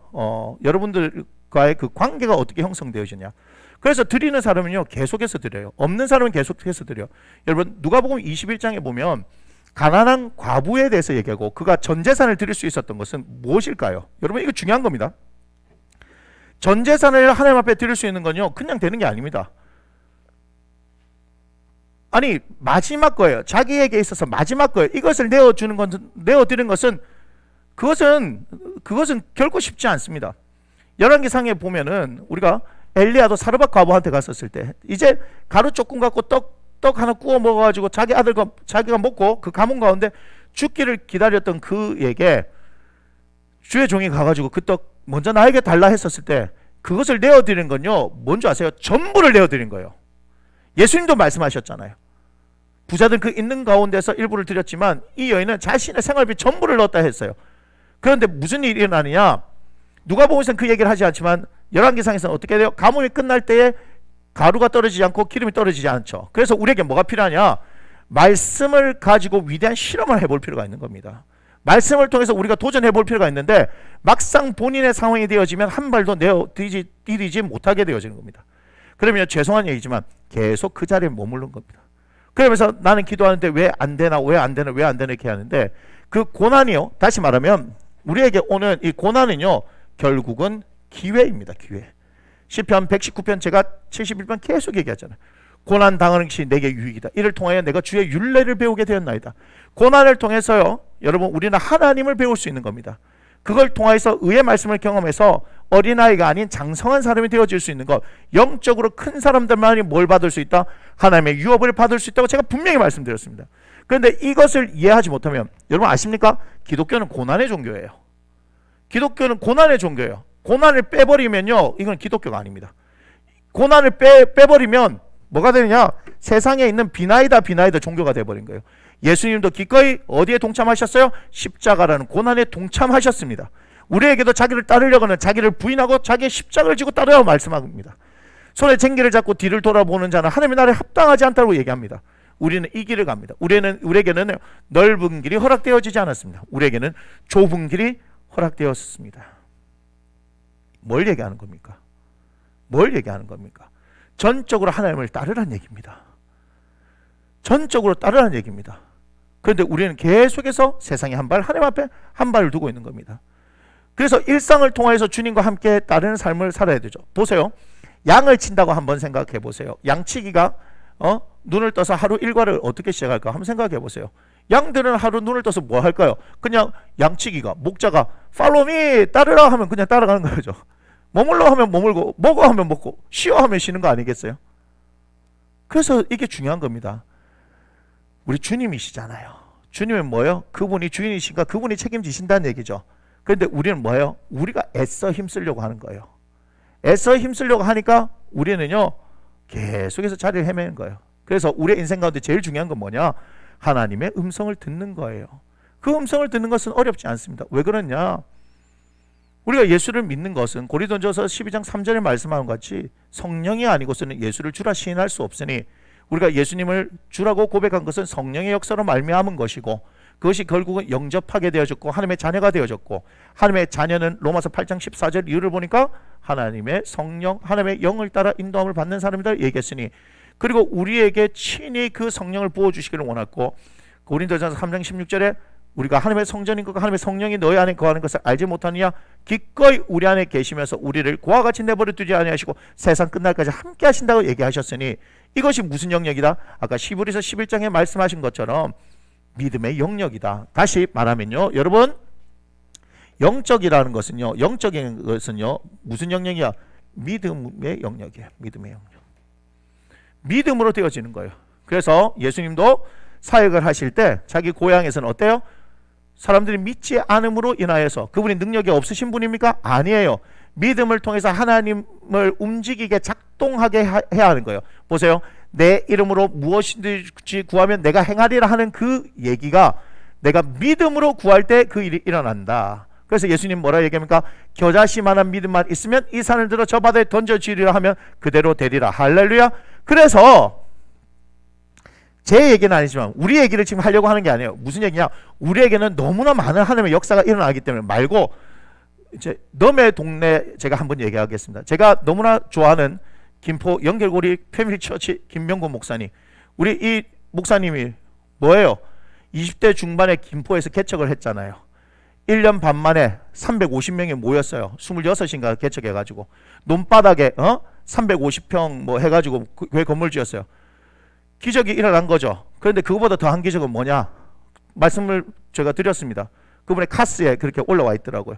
여러분들과의 그 관계가 어떻게 형성되어지냐. 그래서 드리는 사람은요, 계속해서 드려요. 없는 사람은 계속해서 드려요. 여러분, 누가복음 21장에 보면 가난한 과부에 대해서 얘기하고 그가 전 재산을 드릴 수 있었던 것은 무엇일까요? 여러분, 이거 중요한 겁니다. 전 재산을 하나님 앞에 드릴 수 있는 건요, 그냥 되는 게 아닙니다. 아니, 마지막 거예요. 자기에게 있어서 마지막 거예요. 이것을 내어드리는 것은 그것은 결코 쉽지 않습니다. 열왕기상에 보면은 우리가 엘리야도 사르밧 과부한테 갔었을 때, 이제 가루 조금 갖고 떡 하나 구워 먹어가지고 자기 아들과 자기가 먹고 그 가문 가운데 죽기를 기다렸던 그에게 주의 종이 가가지고 그 떡 먼저 나에게 달라 했었을 때, 그것을 내어드리는 건요, 뭔지 아세요? 전부를 내어드린 거예요. 예수님도 말씀하셨잖아요. 부자들 그 있는 가운데서 일부를 드렸지만 이 여인은 자신의 생활비 전부를 넣었다 했어요. 그런데 무슨 일이 일어나느냐? 누가복음에서는 그 얘기를 하지 않지만 열왕기상에서는 어떻게 돼요? 가뭄이 끝날 때에 가루가 떨어지지 않고 기름이 떨어지지 않죠. 그래서 우리에게 뭐가 필요하냐? 말씀을 가지고 위대한 실험을 해볼 필요가 있는 겁니다. 말씀을 통해서 우리가 도전해 볼 필요가 있는데, 막상 본인의 상황이 되어지면 한 발도 디디지 못하게 되어지는 겁니다. 그러면 죄송한 얘기지만 계속 그 자리에 머무른 겁니다. 그러면서 나는 기도하는데 왜 안 되나 이렇게 하는데, 그 고난이요, 다시 말하면 우리에게 오는 이 고난은요, 결국은 기회입니다. 기회. 시편 119편, 제가 71편 계속 얘기하잖아요. 고난 당하는 것이 내게 유익이다. 이를 통하여 내가 주의 율례를 배우게 되었나이다. 고난을 통해서요, 여러분, 우리는 하나님을 배울 수 있는 겁니다. 그걸 통해서 의의 말씀을 경험해서 어린아이가 아닌 장성한 사람이 되어질 수 있는 것. 영적으로 큰 사람들만이 뭘 받을 수 있다? 하나님의 유업을 받을 수 있다고 제가 분명히 말씀드렸습니다. 그런데 이것을 이해하지 못하면, 여러분 아십니까? 기독교는 고난의 종교예요. 기독교는 고난의 종교예요. 고난을 빼버리면요, 이건 기독교가 아닙니다. 고난을 빼버리면 뭐가 되느냐? 세상에 있는 비나이다 종교가 돼버린 거예요. 예수님도 기꺼이 어디에 동참하셨어요? 십자가라는 고난에 동참하셨습니다. 우리에게도 자기를 따르려고는 자기를 부인하고 자기의 십자가를 지고 따르라고 말씀합니다. 손에 쟁기를 잡고 뒤를 돌아보는 자는 하나님의 나라에 합당하지 않다고 얘기합니다. 우리는 이 길을 갑니다. 우리에게는 넓은 길이 허락되어지지 않았습니다. 우리에게는 좁은 길이 허락되었습니다. 뭘 얘기하는 겁니까? 뭘 얘기하는 겁니까? 전적으로 하나님을 따르라는 얘기입니다. 전적으로 따르라는 얘기입니다. 그런데 우리는 계속해서 세상에 한 발, 하나님 앞에 한 발을 두고 있는 겁니다. 그래서 일상을 통해서 주님과 함께 따르는 삶을 살아야 되죠. 보세요. 양을 친다고 한번 생각해 보세요. 양치기가 눈을 떠서 하루 일과를 어떻게 시작할까? 한번 생각해 보세요. 양들은 하루 눈을 떠서 뭐 할까요? 그냥 양치기가, 목자가 팔로우 미, 따르라 하면 그냥 따라가는 거죠. 머물러 하면 머물고, 먹어 하면 먹고, 쉬어 하면 쉬는 거 아니겠어요? 그래서 이게 중요한 겁니다. 우리 주님이시잖아요. 주님은 뭐예요? 그분이 주인이신가? 그분이 책임지신다는 얘기죠. 그런데 우리는 뭐예요? 우리가 애써 힘쓰려고 하는 거예요. 애써 힘쓰려고 하니까 우리는요 계속해서 자리를 헤매는 거예요. 그래서 우리의 인생 가운데 제일 중요한 건 뭐냐? 하나님의 음성을 듣는 거예요. 그 음성을 듣는 것은 어렵지 않습니다. 왜 그러냐? 우리가 예수를 믿는 것은 고린도전서 12장 3절에 말씀하는 것 같이 성령이 아니고서는 예수를 주라 시인할 수 없으니, 우리가 예수님을 주라고 고백한 것은 성령의 역사로 말미암은 것이고, 그것이 결국은 영접하게 되어졌고 하나님의 자녀가 되어졌고, 하나님의 자녀는 로마서 8장 14절 이유를 보니까 하나님의 성령, 하나님의 영을 따라 인도함을 받는 사람이다 얘기했으니, 그리고 우리에게 친히 그 성령을 부어주시기를 원했고, 고린도전서 3장 16절에 우리가 하나님의 성전인 것과 하나님의 성령이 너희 안에 거하는 것을 알지 못하느냐? 기꺼이 우리 안에 계시면서 우리를 고와 같이 내버려 두지 아니하시고 세상 끝날까지 함께 하신다고 얘기하셨으니, 이것이 무슨 영역이다? 아까 히브리서 11장에 말씀하신 것처럼 믿음의 영역이다. 다시 말하면요, 여러분, 영적이라는 것은요, 영적인 것은요 무슨 영역이야? 믿음의 영역이에요. 믿음의 영역. 믿음으로 되어지는 거예요. 그래서 예수님도 사역을 하실 때 자기 고향에서는 어때요? 사람들이 믿지 않음으로 인하여서, 그분이 능력이 없으신 분입니까? 아니에요. 믿음을 통해서 하나님을 움직이게 작동하게 해야 하는 거예요. 보세요. 내 이름으로 무엇이든지 구하면 내가 행하리라 하는 그 얘기가 내가 믿음으로 구할 때 그 일이 일어난다. 그래서 예수님 뭐라 얘기합니까? 겨자씨만한 믿음만 있으면 이 산을 들어 저 바다에 던져지리라 하면 그대로 되리라. 할렐루야. 그래서 제 얘기는 아니지만 우리 얘기를 지금 하려고 하는 게 아니에요. 무슨 얘기냐? 우리에게는 너무나 많은 하나님의 역사가 일어나기 때문에 말고, 이제 너의 동네 제가 한번 얘기하겠습니다. 제가 너무나 좋아하는 김포 연결고리 패밀리 처치 김명곤 목사님, 우리 이 목사님이 뭐예요? 20대 중반에 김포에서 개척을 했잖아요. 1년 반 만에 350명이 모였어요. 26인가 개척해가지고 논바닥에 350평 뭐 해가지고 교회 건물 지었어요. 기적이 일어난 거죠. 그런데 그거보다 더한 기적은 뭐냐? 말씀을 제가 드렸습니다. 그분의 카스에 그렇게 올라와 있더라고요.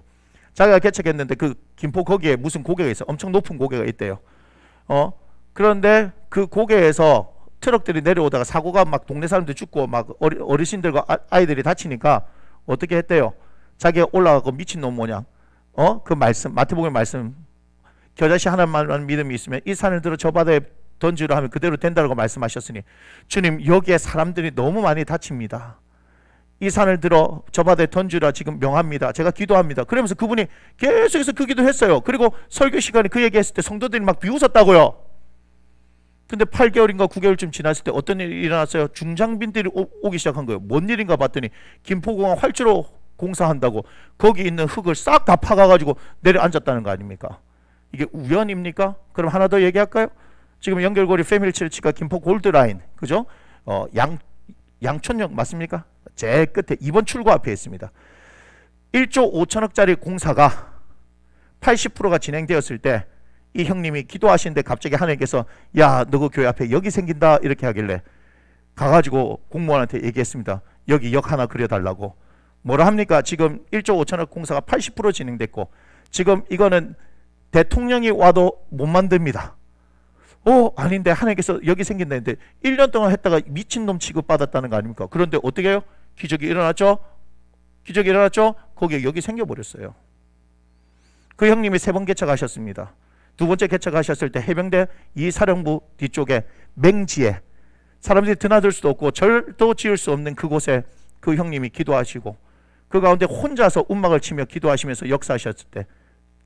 자기가 개척했는데 그 김포 거기에 무슨 고개가 있어. 엄청 높은 고개가 있대요. 그런데 그 고개에서 트럭들이 내려오다가 사고가 막 동네 사람들 죽고 막 어르신들과 아이들이 다치니까 어떻게 했대요? 자기가 올라가고 미친놈 모양 그 말씀, 마태복음의 말씀, 겨자씨 하나만 믿음이 있으면 이 산을 들어 저 바다에 던지라 하면 그대로 된다고 말씀하셨으니, 주님 여기에 사람들이 너무 많이 다칩니다. 이 산을 들어 저 바다에 던지라 지금 명합니다. 제가 기도합니다. 그러면서 그분이 계속해서 그 기도했어요. 그리고 설교 시간에 그 얘기했을 때 성도들이 막 비웃었다고요. 근데 8개월인가 9개월쯤 지났을 때 어떤 일이 일어났어요? 중장빈들이 오기 시작한 거예요. 뭔 일인가 봤더니 김포공항 활주로 공사한다고 거기 있는 흙을 싹 다 파가가지고 내려앉았다는 거 아닙니까? 이게 우연입니까? 그럼 하나 더 얘기할까요? 지금 연결고리 패밀리 처치가 김포 골드라인, 그죠? 양촌역 맞습니까? 제일 끝에 2번 출구 앞에 있습니다. 1조 5천억짜리 공사가 80%가 진행되었을 때 이 형님이 기도하시는데 갑자기 하나님께서 야, 너 그 교회 앞에 여기 생긴다 이렇게 하길래 가가지고 공무원한테 얘기했습니다. 여기 역 하나 그려달라고. 뭐라 합니까? 지금 1조 5천억 공사가 80% 진행됐고 지금 이거는 대통령이 와도 못 만듭니다. 아닌데 하나님께서 여기 생긴다는데 1년 동안 했다가 미친놈 취급받았다는 거 아닙니까? 그런데 어떻게 해요? 기적이 일어났죠? 기적이 일어났죠? 거기에 여기 생겨버렸어요. 그 형님이 3번 개척하셨습니다. 두 번째 개척하셨을 때 해병대 이사령부 뒤쪽에 맹지에 사람들이 드나들 수도 없고 절도 지을 수 없는 그곳에 그 형님이 기도하시고 그 가운데 혼자서 움막을 치며 기도하시면서 역사하셨을 때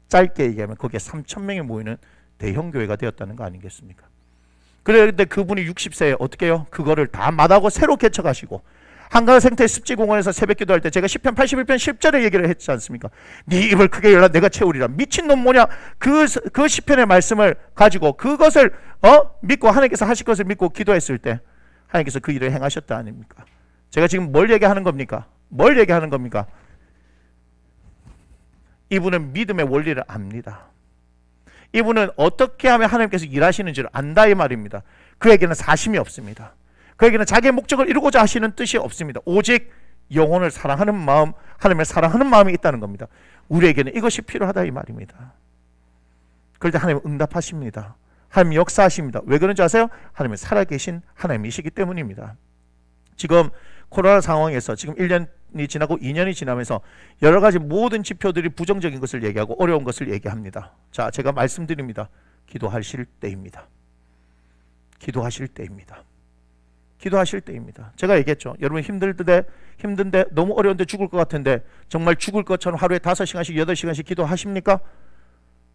짧게 얘기하면 거기에 3,000명이 모이는 대형교회가 되었다는 거 아니겠습니까? 그런데 그분이 60세에 어떻게 해요? 그거를 다 마다하고 새로 개척하시고 한강생태 습지공원에서 새벽 기도할 때 제가 시편 81편 10절에 얘기를 했지 않습니까? 네 입을 크게 열라 내가 채우리라. 미친놈 뭐냐? 그 시편의 말씀을 가지고 그것을 믿고 하나님께서 하실 것을 믿고 기도했을 때 하나님께서 그 일을 행하셨다 아닙니까? 제가 지금 뭘 얘기하는 겁니까? 뭘 얘기하는 겁니까? 이분은 믿음의 원리를 압니다. 이분은 어떻게 하면 하나님께서 일하시는지를 안다 이 말입니다. 그에게는 사심이 없습니다. 그에게는 자기의 목적을 이루고자 하시는 뜻이 없습니다. 오직 영혼을 사랑하는 마음, 하나님을 사랑하는 마음이 있다는 겁니다. 우리에게는 이것이 필요하다 이 말입니다. 그럴 때 하나님은 응답하십니다. 하나님 역사하십니다. 왜 그런지 아세요? 하나님은 살아계신 하나님이시기 때문입니다. 지금 코로나 상황에서 지금 1년이 지나고 2년이 지나면서 여러 가지 모든 지표들이 부정적인 것을 얘기하고 어려운 것을 얘기합니다. 자, 제가 말씀드립니다. 기도하실 때입니다. 기도하실 때입니다. 기도하실 때입니다. 제가 얘기했죠. 여러분 힘든데 너무 어려운데 죽을 것 같은데 정말 죽을 것처럼 하루에 5시간씩 8시간씩 기도하십니까?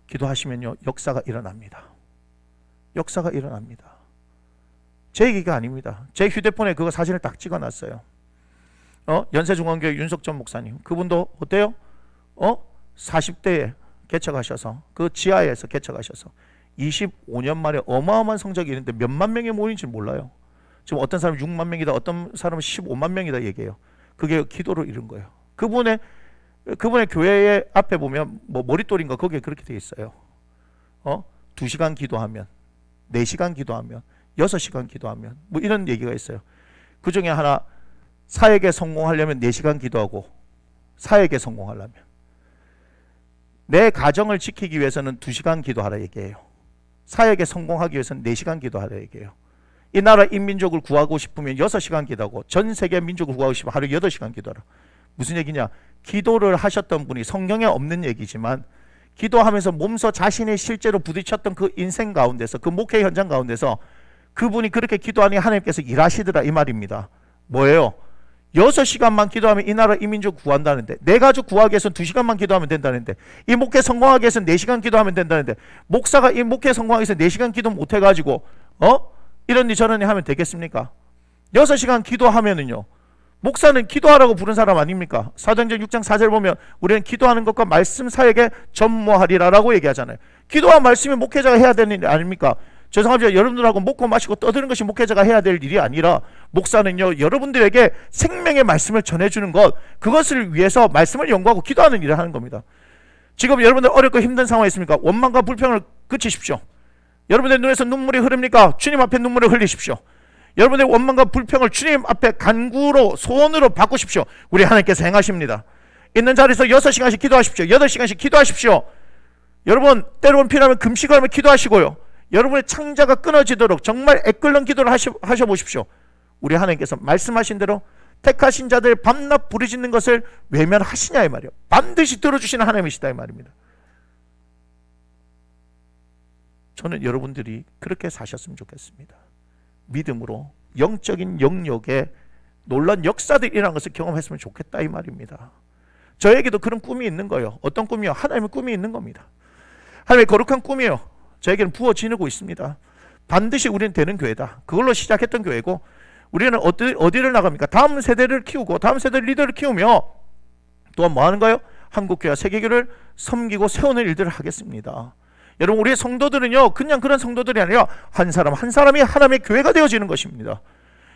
기도하시면요 역사가 일어납니다. 역사가 일어납니다. 제 얘기가 아닙니다. 제 휴대폰에 그거 사진을 딱 찍어놨어요. 연세중앙교회 윤석전 목사님, 그분도 어때요? 40대에 개척하셔서 그 지하에서 개척하셔서 25년 만에 어마어마한 성적이 있는데 몇만 명이 모인지 몰라요. 지금 어떤 사람은 6만 명이다, 어떤 사람은 15만 명이다 얘기해요. 그게 기도로 이룬 거예요. 그분의 교회 앞에 보면 뭐 머릿돌인가 거기에 그렇게 돼 있어요. 2시간 기도하면, 4시간 기도하면, 6시간 기도하면 뭐 이런 얘기가 있어요. 그 중에 하나, 사역에 성공하려면 4시간 기도하고, 사역에 성공하려면 내 가정을 지키기 위해서는 2시간 기도하라 얘기해요. 사역에 성공하기 위해서는 4시간 기도하라 얘기해요. 이 나라 인민족을 구하고 싶으면 6시간 기도하고, 전 세계 민족을 구하고 싶으면 하루 8시간 기도하라. 무슨 얘기냐? 기도를 하셨던 분이, 성경에 없는 얘기지만 기도하면서 몸소 자신이 실제로 부딪혔던 그 인생 가운데서, 그 목회 현장 가운데서 그분이 그렇게 기도하니 하나님께서 일하시더라 이 말입니다. 뭐예요? 6시간만 기도하면 이 나라 이민족 구한다는데, 내 가족 구하기 위해서는 2시간만 기도하면 된다는데, 이 목회 성공하기 위해서는 4시간 기도하면 된다는데, 목사가 이 목회 성공하기 위해서 4시간 기도 못 해가지고 이런니 저런니 하면 되겠습니까? 6시간 기도하면은요, 목사는 기도하라고 부른 사람 아닙니까? 사도행전 6장 4절 보면 우리는 기도하는 것과 말씀 사역에 전무하리라라고 얘기하잖아요. 기도와 말씀이 목회자가 해야 되는 일 아닙니까? 죄송합니다. 여러분들하고 먹고 마시고 떠드는 것이 목회자가 해야 될 일이 아니라, 목사는요 여러분들에게 생명의 말씀을 전해주는 것, 그것을 위해서 말씀을 연구하고 기도하는 일을 하는 겁니다. 지금 여러분들 어렵고 힘든 상황에 있습니까? 원망과 불평을 그치십시오. 여러분의 눈에서 눈물이 흐릅니까? 주님 앞에 눈물을 흘리십시오. 여러분의 원망과 불평을 주님 앞에 간구로, 소원으로 바꾸십시오. 우리 하나님께서 행하십니다. 있는 자리에서 6시간씩 기도하십시오. 8시간씩 기도하십시오. 여러분 때로는 필요하면 금식을 하며 기도하시고요. 여러분의 창자가 끊어지도록 정말 애끓는 기도를 하셔보십시오. 우리 하나님께서 말씀하신 대로 택하신 자들 밤낮 부르짖는 것을 외면하시냐 이 말이에요. 반드시 들어주시는 하나님이시다 이 말입니다. 저는 여러분들이 그렇게 사셨으면 좋겠습니다. 믿음으로 영적인 영역에 놀라운 역사들이 일어난 것을 경험했으면 좋겠다 이 말입니다. 저에게도 그런 꿈이 있는 거예요. 어떤 꿈이요? 하나님의 꿈이 있는 겁니다. 하나님의 거룩한 꿈이요, 저에게는 부어지고 있습니다. 반드시 우리는 되는 교회다. 그걸로 시작했던 교회고, 우리는 어디를 나갑니까? 다음 세대를 키우고, 다음 세대 리더를 키우며, 또한 뭐 하는가요? 한국교회와 세계교회를 섬기고 세우는 일들을 하겠습니다. 여러분 우리의 성도들은요 그냥 그런 성도들이 아니라 한 사람 한 사람이 하나님의 교회가 되어지는 것입니다.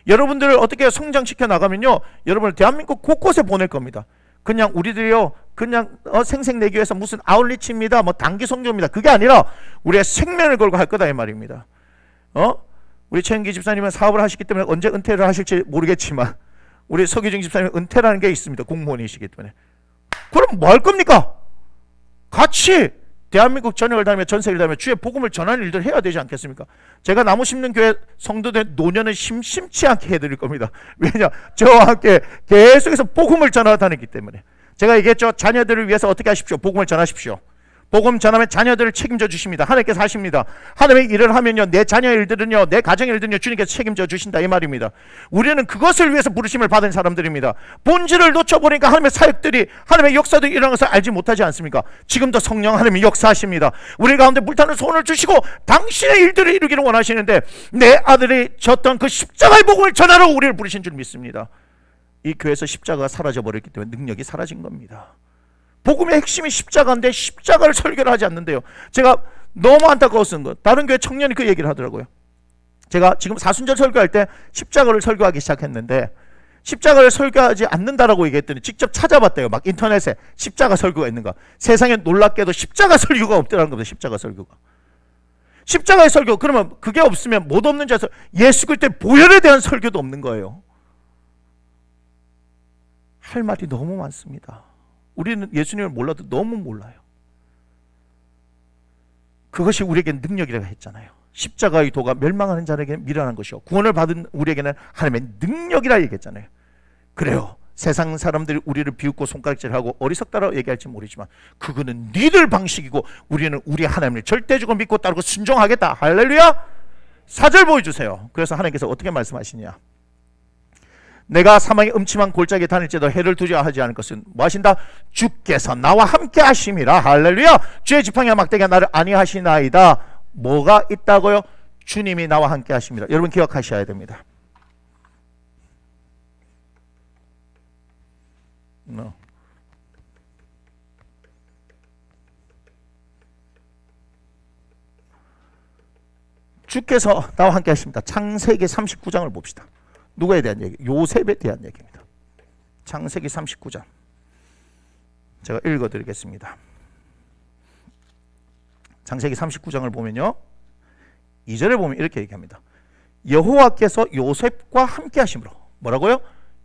여러분들을 어떻게 성장시켜 나가면요, 여러분을 대한민국 곳곳에 보낼 겁니다. 그냥 우리들이요 그냥 생색내기 위해서 무슨 아울리치입니다, 뭐 단기 선교입니다, 그게 아니라 우리의 생명을 걸고 할 거다 이 말입니다. 우리 최은기 집사님은 사업을 하시기 때문에 언제 은퇴를 하실지 모르겠지만, 우리 서기중 집사님은 은퇴라는 게 있습니다. 공무원이시기 때문에. 그럼 뭐 할 겁니까? 같이 대한민국 전역을 다니며 전 세계를 다니며 주의 복음을 전하는 일들을 해야 되지 않겠습니까? 제가 나무 심는 교회 성도들 노년은 심심치 않게 해드릴 겁니다. 왜냐? 저와 함께 계속해서 복음을 전하다니기 때문에. 제가 얘기했죠. 자녀들을 위해서 어떻게 하십시오? 복음을 전하십시오. 복음 전하면 자녀들을 책임져 주십니다. 하나님께서 하십니다. 하나님의 일을 하면요, 내 자녀의 일들은요, 내 가정의 일들은요, 주님께서 책임져 주신다 이 말입니다. 우리는 그것을 위해서 부르심을 받은 사람들입니다. 본질을 놓쳐버리니까 하나님의 사역들이, 하나님의 역사들이 일어나는 것을 알지 못하지 않습니까? 지금도 성령 하나님이 역사하십니다. 우리 가운데 불타는 소원을 주시고 당신의 일들을 이루기를 원하시는데, 내 아들이 졌던 그 십자가의 복음을 전하러 우리를 부르신 줄 믿습니다. 이 교회에서 십자가가 사라져버렸기 때문에 능력이 사라진 겁니다. 복음의 핵심이 십자가인데 십자가를 설교를 하지 않는데요. 제가 너무 안타까웠던 것, 다른 교회 청년이 그 얘기를 하더라고요. 제가 지금 사순절 설교할 때 십자가를 설교하기 시작했는데, 십자가를 설교하지 않는다라고 얘기했더니 직접 찾아봤대요. 막 인터넷에 십자가 설교가 있는가. 세상에 놀랍게도 십자가 설교가 없더라는 겁니다. 십자가 설교가. 십자가의 설교, 그러면 그게 없으면 못 없는 자에서 예수 그리스도의 보혈에 대한 설교도 없는 거예요. 할 말이 너무 많습니다. 우리는 예수님을 몰라도 너무 몰라요. 그것이 우리에게 능력이라고 했잖아요. 십자가의 도가 멸망하는 자에게는 미련한 것이요 구원을 받은 우리에게는 하나님의 능력이라 얘기했잖아요. 그래요. 세상 사람들이 우리를 비웃고 손가락질하고 어리석다라고 얘기할지 모르지만 그거는 니들 방식이고 우리는 우리 하나님을 절대적으로 믿고 따르고 순종하겠다. 할렐루야. 4절 보여주세요. 그래서 하나님께서 어떻게 말씀하시냐. 내가 사망의 음침한 골짜기에 다닐지라도 해를 두려 하지 않을 것은 뭐 하신다? 주께서 나와 함께 하심이라. 할렐루야. 주의 지팡이와 막대기가 나를 안위하시나이다. 뭐가 있다고요? 주님이 나와 함께 하십니다. 여러분 기억하셔야 됩니다. 주께서 나와 함께 하십니다. 창세기 39장을 봅시다. 누구에 대한 얘기? 요셉에 대한 얘기입니다. 창세기 39장 제가 읽어드리겠습니다. 창세기 39장을 보면요 2절에 보면 이렇게 얘기합니다. 여호와께서 요셉과 함께 하심으로. 뭐라고요?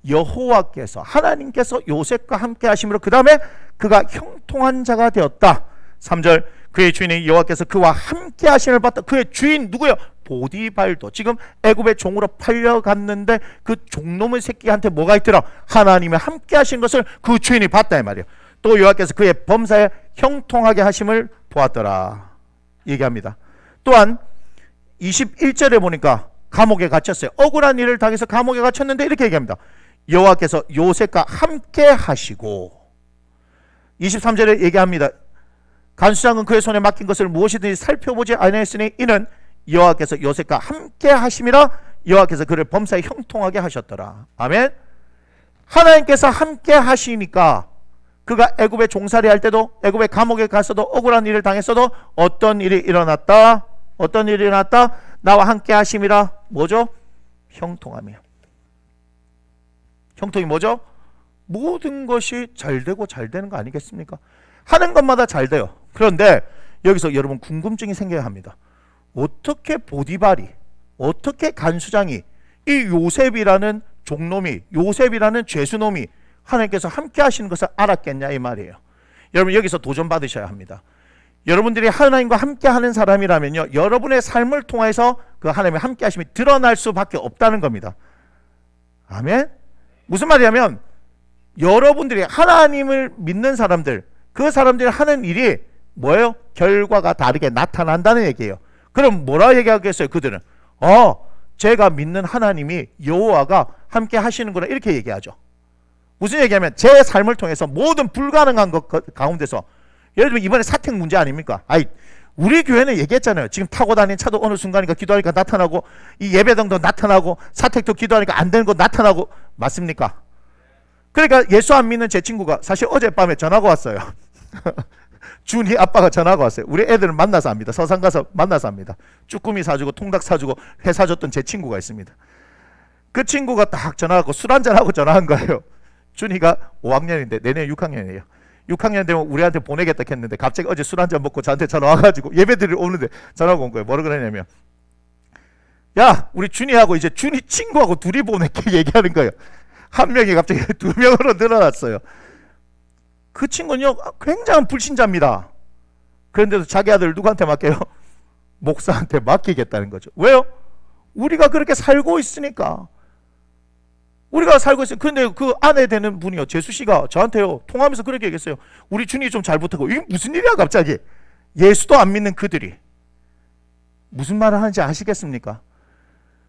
여호와께서 하나님께서 요셉과 함께 하심으로 그 다음에 그가 형통한 자가 되었다. 3절 그의 주인이 여호와께서 그와 함께 하심을 봤다. 그의 주인 누구요? 보디발도. 지금 애굽의 종으로 팔려갔는데 그 종놈의 새끼한테 뭐가 있더라? 하나님이 함께 하신 것을 그 주인이 봤다 이 말이에요. 또 여호와께서 그의 범사에 형통하게 하심을 보았더라 얘기합니다. 또한 21절에 보니까 감옥에 갇혔어요. 억울한 일을 당해서 감옥에 갇혔는데 이렇게 얘기합니다. 여호와께서 요셉과 함께 하시고. 23절에 얘기합니다. 간수장은 그의 손에 맡긴 것을 무엇이든지 살펴보지 아니하였으니 이는 여호와께서 요셉과 함께 하심이라. 여호와께서 그를 범사에 형통하게 하셨더라. 아멘. 하나님께서 함께 하시니까 그가 애굽에 종살이 할 때도 애굽의 감옥에 가서도 억울한 일을 당했어도 어떤 일이 일어났다? 어떤 일이 일어났다? 나와 함께 하심이라. 뭐죠? 형통함이에요. 형통이 뭐죠? 모든 것이 잘 되고 잘 되는 거 아니겠습니까? 하는 것마다 잘 돼요. 그런데 여기서 여러분 궁금증이 생겨야 합니다. 어떻게 보디발이, 어떻게 간수장이 이 요셉이라는 종놈이, 요셉이라는 죄수놈이 하나님께서 함께 하시는 것을 알았겠냐 이 말이에요. 여러분 여기서 도전 받으셔야 합니다. 여러분들이 하나님과 함께 하는 사람이라면요 여러분의 삶을 통해서 그 하나님의 함께 하심이 드러날 수밖에 없다는 겁니다. 아멘. 무슨 말이냐면 여러분들이 하나님을 믿는 사람들, 그 사람들이 하는 일이 뭐예요? 결과가 다르게 나타난다는 얘기예요. 그럼 뭐라 얘기하겠어요? 그들은 제가 믿는 하나님이 여호와가 함께 하시는구나 이렇게 얘기하죠. 무슨 얘기하면 제 삶을 통해서 모든 불가능한 것 가운데서, 예를 들면 이번에 사택 문제 아닙니까? 우리 교회는 얘기했잖아요. 지금 타고 다니는 차도 어느 순간이니까 기도하니까 나타나고, 이 예배당도 나타나고, 사택도 기도하니까 안 되는 거 나타나고. 맞습니까? 그러니까 예수 안 믿는 제 친구가 사실 어젯밤에 전화가 왔어요. 준이 아빠가 전화가 왔어요. 우리 애들은 만나서 합니다. 서산 가서 만나서 합니다. 쭈꾸미 사주고 통닭 사주고 회 사줬던 제 친구가 있습니다. 그 친구가 딱 전화하고 술 한잔하고 전화한 거예요. 준이가 5학년인데 내년 6학년이에요. 6학년 되면 우리한테 보내겠다 했는데 갑자기 어제 술 한잔 먹고 저한테 전화 와가지고 예배드리러 오는데 전화가 온 거예요. 뭐라 그러냐면, 야 우리 준이하고 이제 준이 친구하고 둘이 보낼게 얘기하는 거예요. 한 명이 갑자기 2명으로 늘어났어요. 그 친구는요 굉장한 불신자입니다. 그런데도 자기 아들 누구한테 맡겨요? 목사한테 맡기겠다는 거죠. 왜요? 우리가 그렇게 살고 있으니까. 우리가 살고 있어요. 그런데 그 아내 되는 분이요, 재수씨가 저한테요 통화하면서 그렇게 얘기했어요. 우리 준이 좀 잘 부탁하고. 이게 무슨 일이야 갑자기. 예수도 안 믿는 그들이 무슨 말을 하는지 아시겠습니까?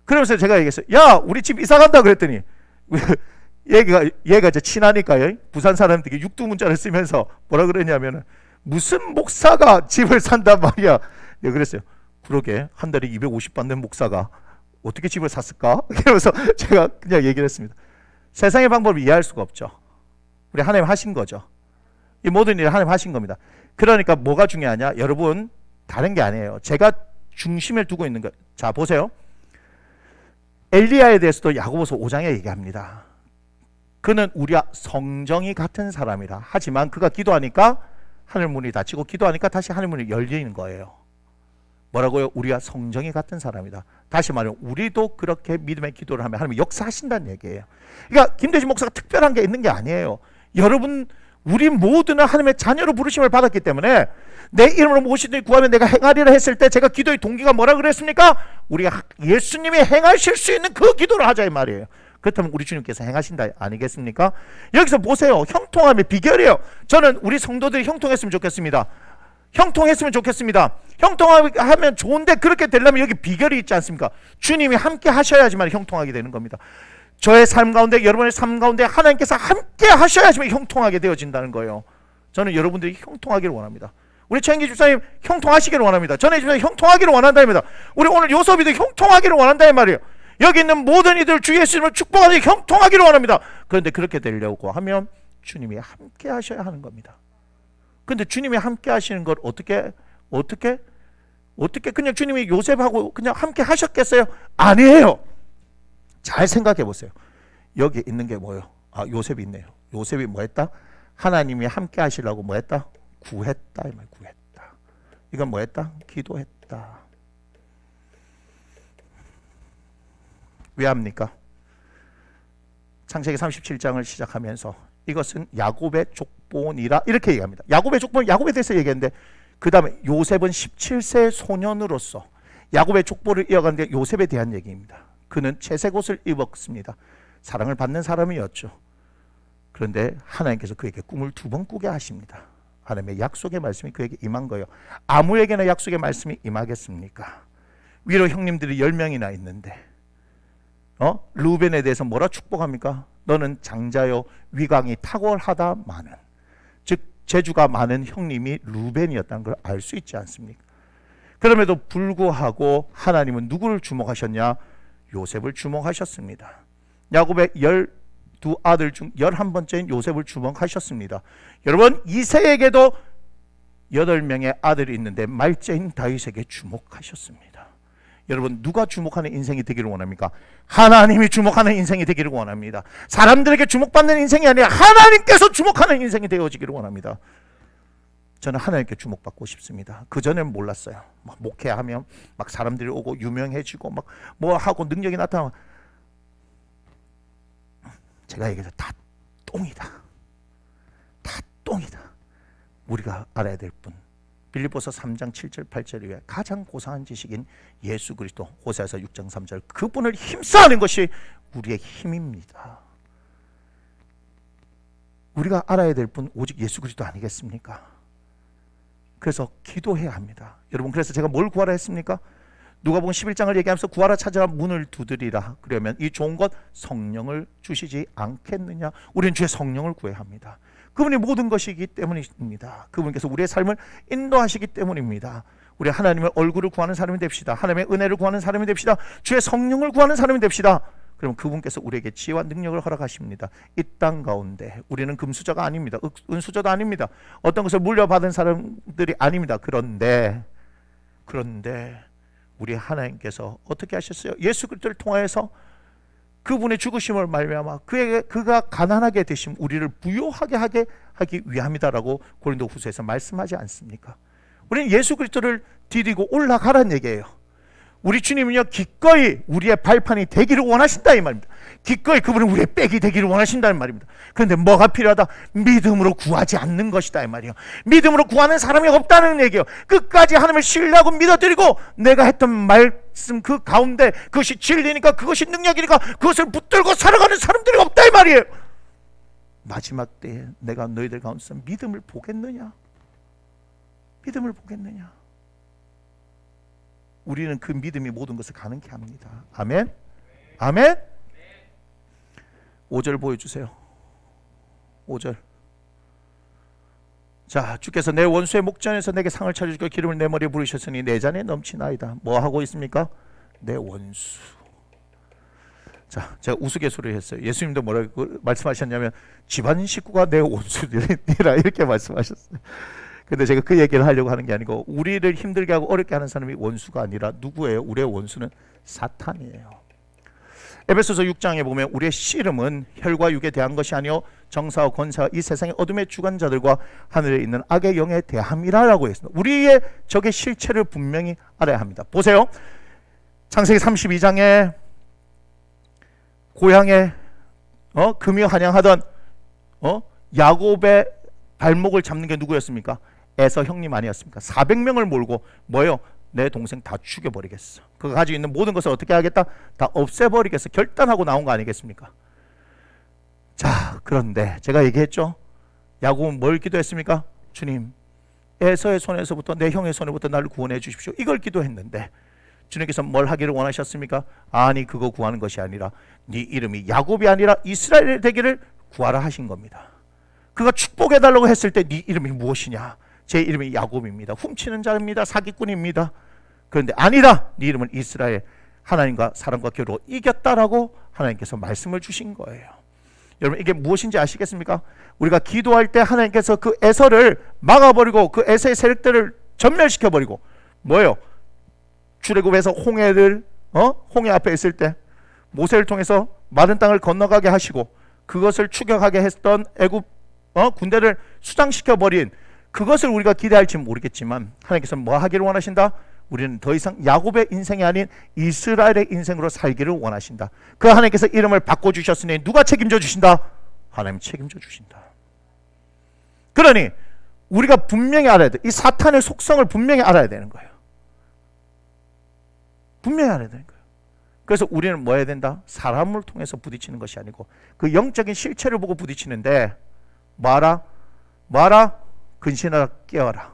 그러면서 제가 얘기했어요. 야 우리 집 이사 간다 그랬더니 얘가 이제 친하니까요 부산 사람들이 육두문자를 쓰면서 뭐라 그러냐면은 무슨 목사가 집을 산단 말이야. 예, 그랬어요. 그러게 한 달에 250 받는 목사가 어떻게 집을 샀을까? 이러면서 제가 그냥 얘기를 했습니다. 세상의 방법을 이해할 수가 없죠. 우리 하나님 하신 거죠. 이 모든 일을 하나님 하신 겁니다. 그러니까 뭐가 중요하냐? 여러분 다른 게 아니에요. 제가 중심을 두고 있는 거. 자 보세요. 엘리야에 대해서도 야고보서 5장에 얘기합니다. 그는 우리와 성정이 같은 사람이라. 하지만 그가 기도하니까 하늘 문이 닫히고 기도하니까 다시 하늘 문이 열리는 거예요. 뭐라고요? 우리와 성정이 같은 사람이다. 다시 말하면 우리도 그렇게 믿음의 기도를 하면 하나님이 역사하신다는 얘기예요. 그러니까 김대진 목사가 특별한 게 있는 게 아니에요. 여러분 우리 모두는 하나님의 자녀로 부르심을 받았기 때문에 내 이름으로 무엇이든지 구하면 내가 행하리라 했을 때 제가 기도의 동기가 뭐라 그랬습니까? 우리가 예수님이 행하실 수 있는 그 기도를 하자 이 말이에요. 그렇다면 우리 주님께서 행하신다 아니겠습니까? 여기서 보세요. 형통함의 비결이에요. 저는 우리 성도들이 형통했으면 좋겠습니다. 형통했으면 좋겠습니다. 형통하면 좋은데 그렇게 되려면 여기 비결이 있지 않습니까? 주님이 함께 하셔야지만 형통하게 되는 겁니다. 저의 삶 가운데, 여러분의 삶 가운데 하나님께서 함께 하셔야지만 형통하게 되어진다는 거예요. 저는 여러분들이 형통하기를 원합니다. 우리 최인기 집사님 형통하시기를 원합니다. 전에 집사님 형통하기를 원한다입니다. 우리 오늘 요섭이도 형통하기를 원한다 이 말이에요. 여기 있는 모든 이들 주 예수님을 축복하는 형통하기를 원합니다. 그런데 그렇게 되려고 하면 주님이 함께 하셔야 하는 겁니다. 그런데 주님이 함께 하시는 걸 어떻게 그냥 주님이 요셉하고 그냥 함께 하셨겠어요? 아니에요. 잘 생각해 보세요. 여기 있는 게 뭐예요? 아, 요셉이 있네요. 요셉이 뭐 했다? 하나님이 함께 하시려고 뭐 했다? 구했다. 이 말 구했다. 이건 뭐 했다? 기도했다. 왜 합니까? 창세기 37장을 시작하면서 이것은 야곱의 족본이라 이렇게 얘기합니다. 야곱의 족본, 야곱에 대해서 얘기했는데 그 다음에 요셉은 17세 소년으로서 야곱의 족보를 이어가는데 요셉에 대한 얘기입니다. 그는 채색 옷을 입었습니다. 사랑을 받는 사람이었죠. 그런데 하나님께서 그에게 꿈을 2번 꾸게 하십니다. 하나님의 약속의 말씀이 그에게 임한 거예요. 아무에게나 약속의 말씀이 임하겠습니까? 위로 형님들이 10명이나 있는데 루벤에 대해서 뭐라 축복합니까? 너는 장자요 위강이 탁월하다마는, 즉 재주가 많은 형님이 루벤이었다는 걸 알 수 있지 않습니까? 그럼에도 불구하고 하나님은 누구를 주목하셨냐? 요셉을 주목하셨습니다. 야곱의 12아들 중 11번째인 요셉을 주목하셨습니다. 여러분, 이새에게도 8명의 아들이 있는데 말째인 다윗에게 주목하셨습니다. 여러분, 누가 주목하는 인생이 되기를 원합니까? 하나님이 주목하는 인생이 되기를 원합니다. 사람들에게 주목받는 인생이 아니라 하나님께서 주목하는 인생이 되어지기를 원합니다. 저는 하나님께 주목받고 싶습니다. 그전엔 몰랐어요. 막 목회하면 막 사람들이 오고 유명해지고 막 뭐 하고 능력이 나타나면 제가 얘기해서 다 똥이다. 다 똥이다. 우리가 알아야 될 분, 빌립보서 3장 7절 8절 이외에 가장 고상한 지식인 예수 그리스도, 호세아서 6장 3절, 그분을 힘써하는 것이 우리의 힘입니다. 우리가 알아야 될 분 오직 예수 그리스도 아니겠습니까? 그래서 기도해야 합니다. 여러분, 그래서 제가 뭘 구하라 했습니까? 누가복음 11장을 얘기하면서 구하라 찾으라 문을 두드리라. 그러면 이 좋은 것 성령을 주시지 않겠느냐? 우리는 주의 성령을 구해야 합니다. 그분이 모든 것이기 때문입니다. 그분께서 우리의 삶을 인도하시기 때문입니다. 우리 하나님의 얼굴을 구하는 사람이 됩시다. 하나님의 은혜를 구하는 사람이 됩시다. 주의 성령을 구하는 사람이 됩시다. 그러면 그분께서 우리에게 지혜와 능력을 허락하십니다. 이 땅 가운데 우리는 금수저가 아닙니다. 은수저도 아닙니다. 어떤 것을 물려받은 사람들이 아닙니다. 그런데 우리 하나님께서 어떻게 하셨어요? 예수 그리스도를 통하여서 그분의 죽으심을 말미암아 그가 가난하게 되심 우리를 부요하게 하기 위함이다라고 고린도후서에서 말씀하지 않습니까? 우리는 예수 그리스도를 디디고 올라가라는 얘기예요. 우리 주님은요, 기꺼이 우리의 발판이 되기를 원하신다 이 말입니다. 기꺼이 그분은 우리의 백이 되기를 원하신다는 말입니다. 그런데 뭐가 필요하다? 믿음으로 구하지 않는 것이다 이 말이에요. 믿음으로 구하는 사람이 없다는 얘기예요. 끝까지 하나님을 신뢰하고 믿어드리고 내가 했던 말씀 그 가운데 그것이 진리니까, 그것이 능력이니까 그것을 붙들고 살아가는 사람들이 없다 이 말이에요. 마지막 때에 내가 너희들 가운데서 믿음을 보겠느냐? 믿음을 보겠느냐? 우리는 그 믿음이 모든 것을 가능케 합니다. 아멘? 아멘? 5절 보여주세요. 5절. 자, 주께서 내 원수의 목전에서 내게 상을 차려주고 기름을 내 머리에 부으셨으니 내 잔에 넘치나이다. 뭐 하고 있습니까? 내 원수. 자, 제가 우스갯소리를 했어요. 예수님도 뭐라고 말씀하셨냐면 집안 식구가 내 원수들이라 이렇게 말씀하셨어요. 근데 제가 그 얘기를 하려고 하는 게 아니고, 우리를 힘들게 하고 어렵게 하는 사람이 원수가 아니라 누구예요? 우리의 원수는 사탄이에요. 에베소서 6장에 보면 우리의 씨름은 혈과 육에 대한 것이 아니요 정사와 권사와 이 세상의 어둠의 주관자들과 하늘에 있는 악의 영에 대함이라고 했습니다. 우리의 적의 실체를 분명히 알아야 합니다. 보세요. 창세기 32장에 고향에 금이 환영하던 야곱의 발목을 잡는 게 누구였습니까? 에서 형님 아니었습니까? 400명을 몰고 뭐예요? 내 동생 다 죽여버리겠어. 그가 가지고 있는 모든 것을 어떻게 하겠다? 다 없애버리겠어. 결단하고 나온 거 아니겠습니까? 자, 그런데 제가 얘기했죠. 야곱은 뭘 기도했습니까? 주님, 에서의 손에서부터 내 형의 손에부터 나를 구원해 주십시오. 이걸 기도했는데 주님께서 뭘 하기를 원하셨습니까? 아니, 그거 구하는 것이 아니라 네 이름이 야곱이 아니라 이스라엘 되기를 구하라 하신 겁니다. 그가 축복해달라고 했을 때 네 이름이 무엇이냐? 제 이름이 야곱입니다. 훔치는 자입니다. 사기꾼입니다. 그런데 아니다. 네 이름은 이스라엘, 하나님과 사람과 겨루 이겼다라고 하나님께서 말씀을 주신 거예요. 여러분, 이게 무엇인지 아시겠습니까? 우리가 기도할 때 하나님께서 그 에서를 막아버리고 그 에서의 세력들을 전멸시켜버리고 뭐예요? 출애굽에서 홍해 앞에 있을 때 모세를 통해서 마른 땅을 건너가게 하시고 그것을 추격하게 했던 애굽 군대를 수장시켜버린 그것을 우리가 기대할지 모르겠지만 하나님께서 뭐 하기를 원하신다? 우리는 더 이상 야곱의 인생이 아닌 이스라엘의 인생으로 살기를 원하신다. 그 하나님께서 이름을 바꿔주셨으니 누가 책임져 주신다? 하나님 책임져 주신다. 그러니 우리가 분명히 알아야 돼. 이 사탄의 속성을 분명히 알아야 되는 거예요. 분명히 알아야 되는 거예요. 그래서 우리는 뭐 해야 된다? 사람을 통해서 부딪히는 것이 아니고 그 영적인 실체를 보고 부딪히는데 뭐하라? 근신하라, 깨어라.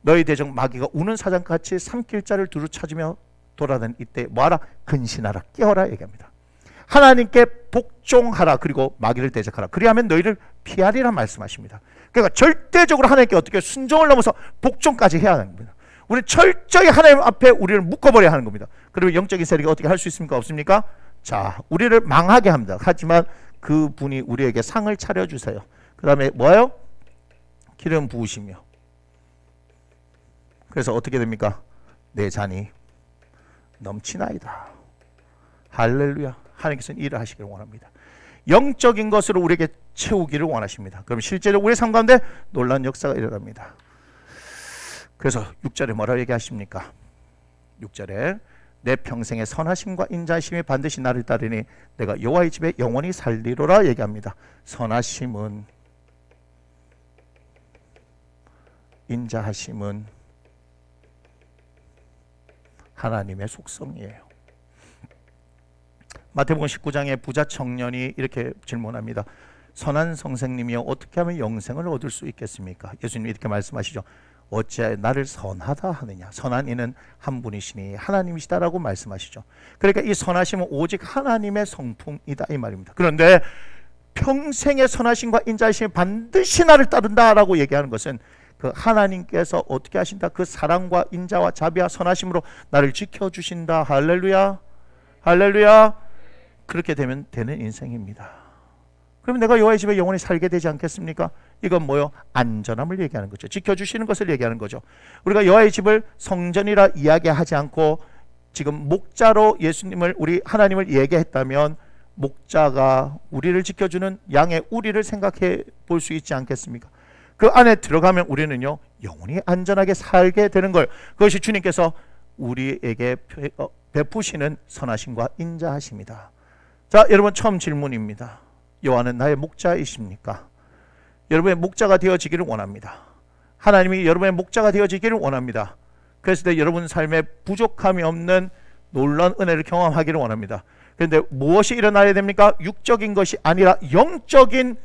너희 대적 마귀가 우는 사자같이 삼킬자를 두루 찾으며 돌아다니는 이때 뭐하라? 근신하라, 깨어라 얘기합니다. 하나님께 복종하라, 그리고 마귀를 대적하라. 그리하면 너희를 피하리라 말씀하십니다. 그러니까 절대적으로 하나님께 어떻게 순종을 넘어서 복종까지 해야 하는 겁니다. 우리는 철저히 하나님 앞에 우리를 묶어버려야 하는 겁니다. 그리고 영적인 세력이 어떻게 할 수 있습니까? 없습니까? 자, 우리를 망하게 합니다. 하지만 그 분이 우리에게 상을 차려주세요. 그 다음에 뭐예요? 기름 부으시며. 그래서 어떻게 됩니까? 내 잔이 넘치나이다. 할렐루야. 하나님께서는 일을 하시기를 원합니다. 영적인 것으로 우리에게 채우기를 원하십니다. 그럼 실제로 우리의 삶 가운데 놀라운 역사가 일어납니다. 그래서 6절에 뭐라고 얘기하십니까? 6절에 내 평생의 선하심과 인자하심이 반드시 나를 따르니 내가 여호와의 집에 영원히 살리로라 얘기합니다. 선하심은, 인자하심은 하나님의 속성이에요. 마태복음 19장에 부자 청년이 이렇게 질문합니다. 선한 선생님이여 어떻게 하면 영생을 얻을 수 있겠습니까? 예수님이 이렇게 말씀하시죠. 어찌하여 나를 선하다 하느냐? 선한 이는 한 분이시니 하나님이시다라고 말씀하시죠. 그러니까 이 선하심은 오직 하나님의 성품이다 이 말입니다. 그런데 평생의 선하심과 인자하심이 반드시 나를 따른다라고 얘기하는 것은 그 하나님께서 어떻게 하신다? 그 사랑과 인자와 자비와 선하심으로 나를 지켜주신다. 할렐루야, 할렐루야. 그렇게 되면 되는 인생입니다. 그러면 내가 여호와의 집에 영원히 살게 되지 않겠습니까? 이건 뭐요? 안전함을 얘기하는 거죠. 지켜주시는 것을 얘기하는 거죠. 우리가 여호와의 집을 성전이라 이야기하지 않고 지금 목자로 예수님을, 우리 하나님을 얘기했다면 목자가 우리를 지켜주는 양의 우리를 생각해 볼 수 있지 않겠습니까? 그 안에 들어가면 우리는요 영원히 안전하게 살게 되는 걸, 그것이 주님께서 우리에게 베푸시는 선하심과 인자하심이다. 자, 여러분, 처음 질문입니다. 여호와는 나의 목자이십니까? 여러분의 목자가 되어지기를 원합니다. 하나님이 여러분의 목자가 되어지기를 원합니다. 그랬을 때 여러분 삶에 부족함이 없는 놀라운 은혜를 경험하기를 원합니다. 그런데 무엇이 일어나야 됩니까? 육적인 것이 아니라 영적인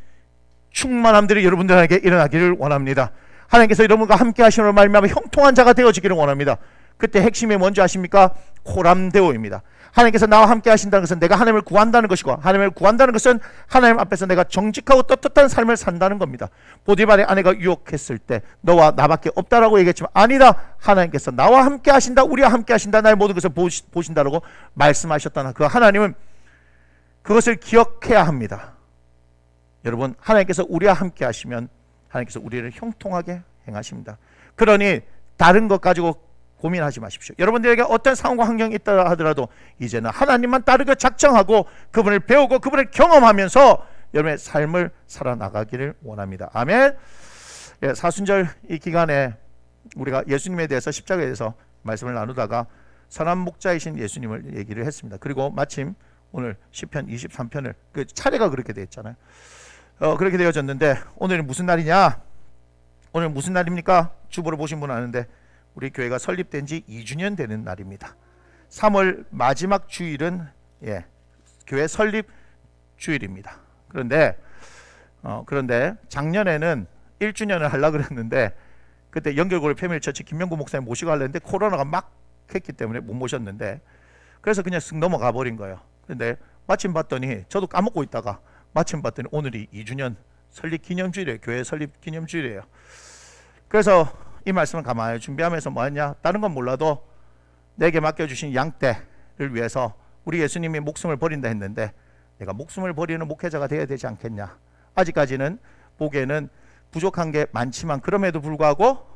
충만함들이 여러분들에게 일어나기를 원합니다. 하나님께서 여러분과 함께 하심으로 말미암아 형통한 자가 되어지기를 원합니다. 그때 핵심이 뭔지 아십니까? 코람데오입니다. 하나님께서 나와 함께 하신다는 것은 내가 하나님을 구한다는 것이고, 하나님을 구한다는 것은 하나님 앞에서 내가 정직하고 떳떳한 삶을 산다는 겁니다. 보디발의 아내가 유혹했을 때 너와 나밖에 없다라고 얘기했지만 아니다, 하나님께서 나와 함께 하신다, 우리와 함께 하신다, 나의 모든 것을 보신다라고 말씀하셨다는 그 하나님은 그것을 기억해야 합니다. 여러분, 하나님께서 우리와 함께 하시면 하나님께서 우리를 형통하게 행하십니다. 그러니 다른 것 가지고 고민하지 마십시오. 여러분들에게 어떤 상황과 환경이 있다 하더라도 이제는 하나님만 따르게 작정하고 그분을 배우고 그분을 경험하면서 여러분의 삶을 살아나가기를 원합니다. 아멘. 예, 사순절 이 기간에 우리가 예수님에 대해서, 십자가에 대해서 말씀을 나누다가 선한 목자이신 예수님을 얘기를 했습니다. 그리고 마침 오늘 시편 23편을, 그 차례가 그렇게 되어 있잖아요. 그렇게 되어졌는데 오늘은 무슨 날이냐? 오늘 무슨 날입니까? 주보를 보신 분 아는데 우리 교회가 설립된 지 2주년 되는 날입니다. 3월 마지막 주일은 교회 설립 주일입니다. 그런데 작년에는 1주년을 하려고 그랬는데 그때 연결고리 패밀리처치 김명구 목사님 모시고 하려는데 코로나가 막 했기 때문에 못 모셨는데 그래서 그냥 쓱 넘어가 버린 거예요. 근데 마침 봤더니 저도 까먹고 있다가 마침 봤더니 오늘이 2주년 설립 기념주일이에요. 교회 설립 기념주일이에요. 그래서 이 말씀을 가만히 준비하면서 뭐 했냐? 다른 건 몰라도 내게 맡겨주신 양떼를 위해서 우리 예수님이 목숨을 버린다 했는데 내가 목숨을 버리는 목회자가 되어야 되지 않겠냐? 아직까지는 보기에는 부족한 게 많지만 그럼에도 불구하고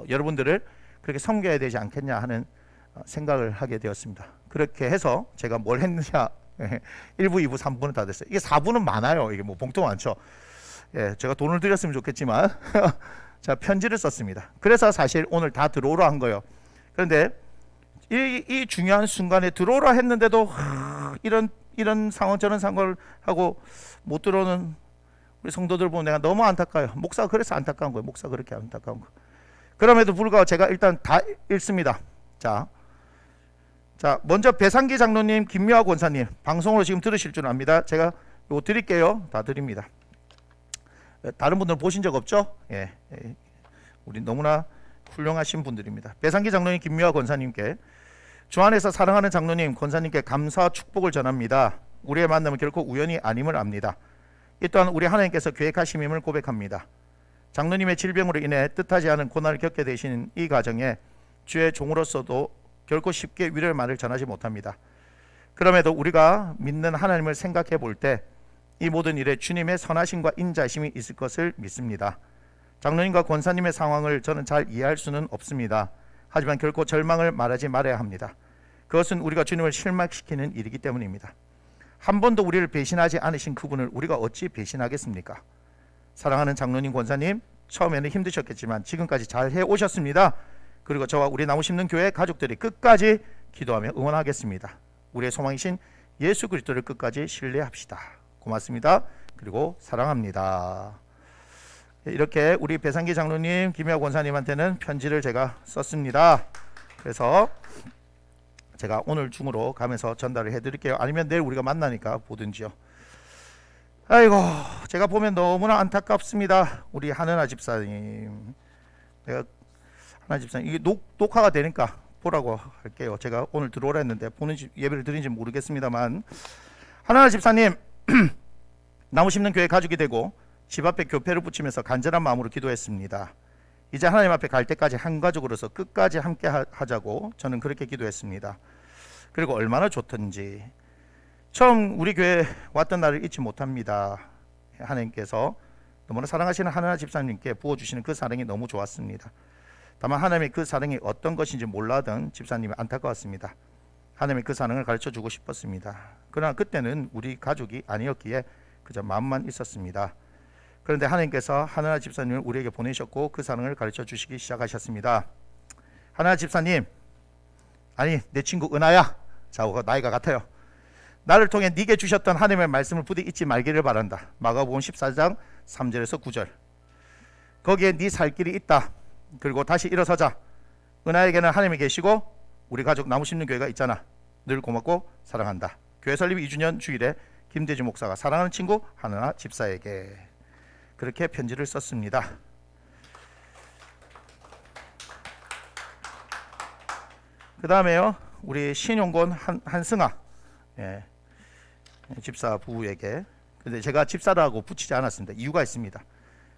여러분들을 그렇게 섬겨야 되지 않겠냐 하는 생각을 하게 되었습니다. 그렇게 해서 제가 뭘 했느냐? 1부, 2부, 3부는 다 됐어요. 이게 4부는 많아요. 이게 뭐 봉투 많죠. 제가 돈을 드렸으면 좋겠지만 자, 편지를 썼습니다. 그래서 사실 오늘 다 들어오라 한 거예요. 그런데 이 중요한 순간에 들어오라 했는데도 이런 상황 저런 상황을 하고 못 들어오는 우리 성도들 보면 내가 너무 안타까워요. 목사가 그래서 안타까운 거예요. 목사가 그렇게 안타까운 거. 그럼에도 불구하고 제가 일단 다 읽습니다. 자, 먼저 배상기 장로님, 김미화 권사님 방송으로 지금 들으실 줄 압니다. 제가 이거 드릴게요. 다 드립니다. 다른 분들은 보신 적 없죠? 우리 너무나 훌륭하신 분들입니다. 배상기 장로님, 김미화 권사님께 주 안에서 사랑하는 장로님, 권사님께 감사와 축복을 전합니다. 우리의 만남은 결코 우연이 아님을 압니다. 이 또한 우리 하나님께서 계획하심임을 고백합니다. 장로님의 질병으로 인해 뜻하지 않은 고난을 겪게 되신 이 과정에 주의 종으로서도 결코 쉽게 위로의 말을 전하지 못합니다. 그럼에도 우리가 믿는 하나님을 생각해 볼 때 이 모든 일에 주님의 선하심과 인자심이 있을 것을 믿습니다. 장로님과 권사님의 상황을 저는 잘 이해할 수는 없습니다. 하지만 결코 절망을 말하지 말아야 합니다. 그것은 우리가 주님을 실망시키는 일이기 때문입니다. 한 번도 우리를 배신하지 않으신 그분을 우리가 어찌 배신하겠습니까? 사랑하는 장로님, 권사님, 처음에는 힘드셨겠지만 지금까지 잘 해오셨습니다. 그리고 저와 우리 나무심는 교회 가족들이 끝까지 기도하며 응원하겠습니다. 우리의 소망이신 예수 그리스도를 끝까지 신뢰합시다. 고맙습니다. 그리고 사랑합니다. 이렇게 우리 배상기 장로님, 김혜화 권사님한테는 편지를 제가 썼습니다. 그래서 제가 오늘 중으로 가면서 전달을 해드릴게요. 아니면 내일 우리가 만나니까 보든지요. 아이고, 제가 보면 너무나 안타깝습니다. 우리 한은아 집사님. 내가 한은아 집사님 이게 녹화가 되니까 보라고 할게요. 제가 오늘 들어오라 했는데 보는지 예배를 드린지 모르겠습니다만 한은아 집사님 나무심는 교회 가족이 되고 집 앞에 교패를 붙이면서 간절한 마음으로 기도했습니다. 이제 하나님 앞에 갈 때까지 한 가족으로서 끝까지 함께 하자고 저는 그렇게 기도했습니다. 그리고 얼마나 좋던지 처음 우리 교회 왔던 날을 잊지 못합니다. 하나님께서 너무나 사랑하시는 하나님 집사님께 부어주시는 그 사랑이 너무 좋았습니다. 다만 하나님의 그 사랑이 어떤 것인지 몰라던 집사님이 안타까웠습니다. 하나님의 그 사랑을 가르쳐주고 싶었습니다. 그러나 그때는 우리 가족이 아니었기에 그저 마음만 있었습니다. 그런데 하나님께서 하나님 집사님을 우리에게 보내셨고 그 사랑을 가르쳐 주시기 시작하셨습니다. 하나님 집사님, 아니 내 친구 은하야, 자 나이가 같아요. 나를 통해 네게 주셨던 하나님의 말씀을 부디 잊지 말기를 바란다. 마가복음 14장 3절에서 9절. 거기에 네 살 길이 있다. 그리고 다시 일어서자. 은하에게는 하나님이 계시고 우리 가족 나무심는 교회가 있잖아. 늘 고맙고 사랑한다. 교회 설립 2주년 주일에 김대주 목사가 사랑하는 친구 하나 집사에게 그렇게 편지를 썼습니다. 그 다음에요, 우리 신용곤 한승아 집사 부부에게. 근데 제가 집사라고 붙이지 않았습니다. 이유가 있습니다.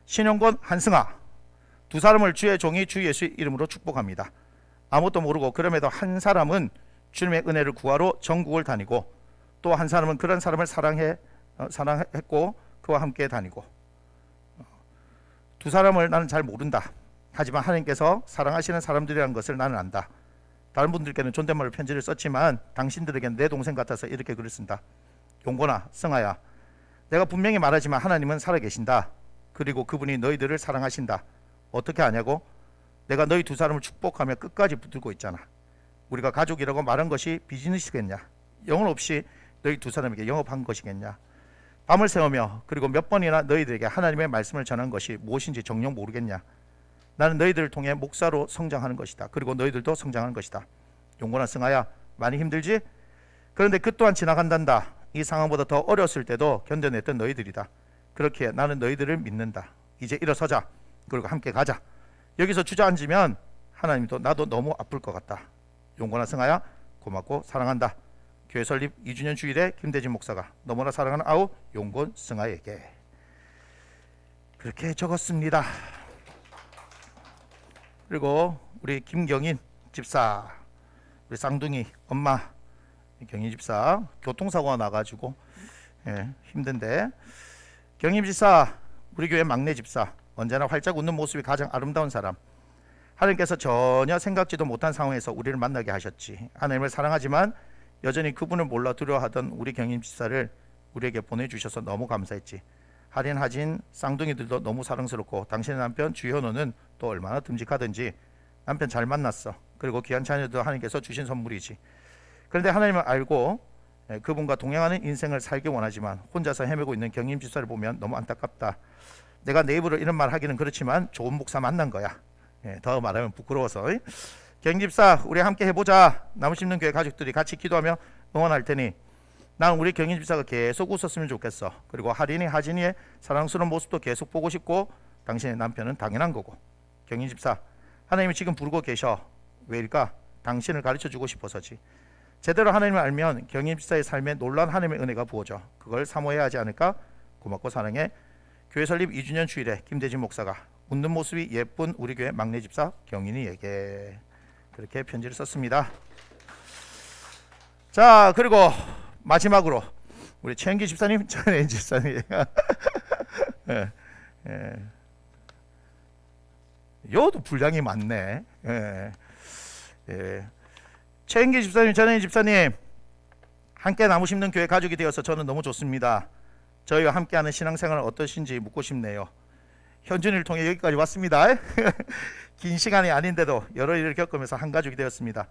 신용곤 한승아, 두 사람을 주의 종이 주 예수의 이름으로 축복합니다. 아무것도 모르고 그럼에도 한 사람은 주님의 은혜를 구하러 전국을 다니고 또 한 사람은 그런 사람을 사랑했고 그와 함께 다니고, 두 사람을 나는 잘 모른다. 하지만 하나님께서 사랑하시는 사람들이라는 것을 나는 안다. 다른 분들께는 존댓말로 편지를 썼지만 당신들에게는 내 동생 같아서 이렇게 글을 쓴다. 용곤아, 승아야, 내가 분명히 말하지만 하나님은 살아계신다. 그리고 그분이 너희들을 사랑하신다. 어떻게 아냐고? 내가 너희 두 사람을 축복하며 끝까지 붙들고 있잖아. 우리가 가족이라고 말한 것이 비즈니스겠냐? 영혼 없이 너희 두 사람에게 영업한 것이겠냐? 밤을 새우며 그리고 몇 번이나 너희들에게 하나님의 말씀을 전한 것이 무엇인지 정녕 모르겠냐? 나는 너희들을 통해 목사로 성장하는 것이다. 그리고 너희들도 성장하는 것이다. 용곤한 승하야, 많이 힘들지? 그런데 그 또한 지나간단다. 이 상황보다 더 어려웠을 때도 견뎌냈던 너희들이다. 그렇기에 나는 너희들을 믿는다. 이제 일어서자. 그리고 함께 가자. 여기서 주저앉으면 하나님도 나도 너무 아플 것 같다. 용곤한 승하야, 고맙고 사랑한다. 교회 설립 2주년 주일에 김대진 목사가 너무나 사랑하는 아우 용곤 승하에게. 그렇게 적었습니다. 그리고 우리 김경인 집사, 우리 쌍둥이 엄마 경인 집사 교통사고가 나가지고 힘든데, 경인 집사 우리 교회 막내 집사, 언제나 활짝 웃는 모습이 가장 아름다운 사람. 하나님께서 전혀 생각지도 못한 상황에서 우리를 만나게 하셨지. 하나님을 사랑하지만 여전히 그분을 몰라 두려워하던 우리 경인 집사를 우리에게 보내주셔서 너무 감사했지. 할인 하진 쌍둥이들도 너무 사랑스럽고, 당신의 남편 주현호는 또 얼마나 듬직하든지. 남편 잘 만났어. 그리고 귀한 자녀도 하나님께서 주신 선물이지. 그런데 하나님을 알고 그분과 동행하는 인생을 살기 원하지만 혼자서 헤매고 있는 경임 집사를 보면 너무 안타깝다. 내가 내 입으로 이런 말 하기는 그렇지만 좋은 목사 만난 거야. 더 말하면 부끄러워서. 경임 집사, 우리 함께 해보자. 나무 심는 교회 가족들이 같이 기도하며 응원할 테니 난 우리 경임 집사가 계속 웃었으면 좋겠어. 그리고 할인이 하진이의 사랑스러운 모습도 계속 보고 싶고, 당신의 남편은 당연한 거고. 경임 집사, 하나님이 지금 부르고 계셔. 왜일까? 당신을 가르쳐주고 싶어서지. 제대로 하나님을 알면 경임 집사의 삶에 놀라운 하나님의 은혜가 부어져. 그걸 사모해야 하지 않을까? 고맙고 사랑해. 교회 설립 2주년 주일에 김대진 목사가 웃는 모습이 예쁜 우리 교회 막내 집사 경인이에게. 그렇게 편지를 썼습니다. 자, 그리고 마지막으로 우리 최은기 집사님, 전혜인 집사님. 요도 분량이 많네. 최은기 집사님, 전혜인 집사님, 함께 나무 심는 교회 가족이 되어서 저는 너무 좋습니다. 저희와 함께하는 신앙생활은 어떠신지 묻고 싶네요. 현준이를 통해 여기까지 왔습니다. 긴 시간이 아닌데도 여러 일을 겪으면서 한 가족이 되었습니다.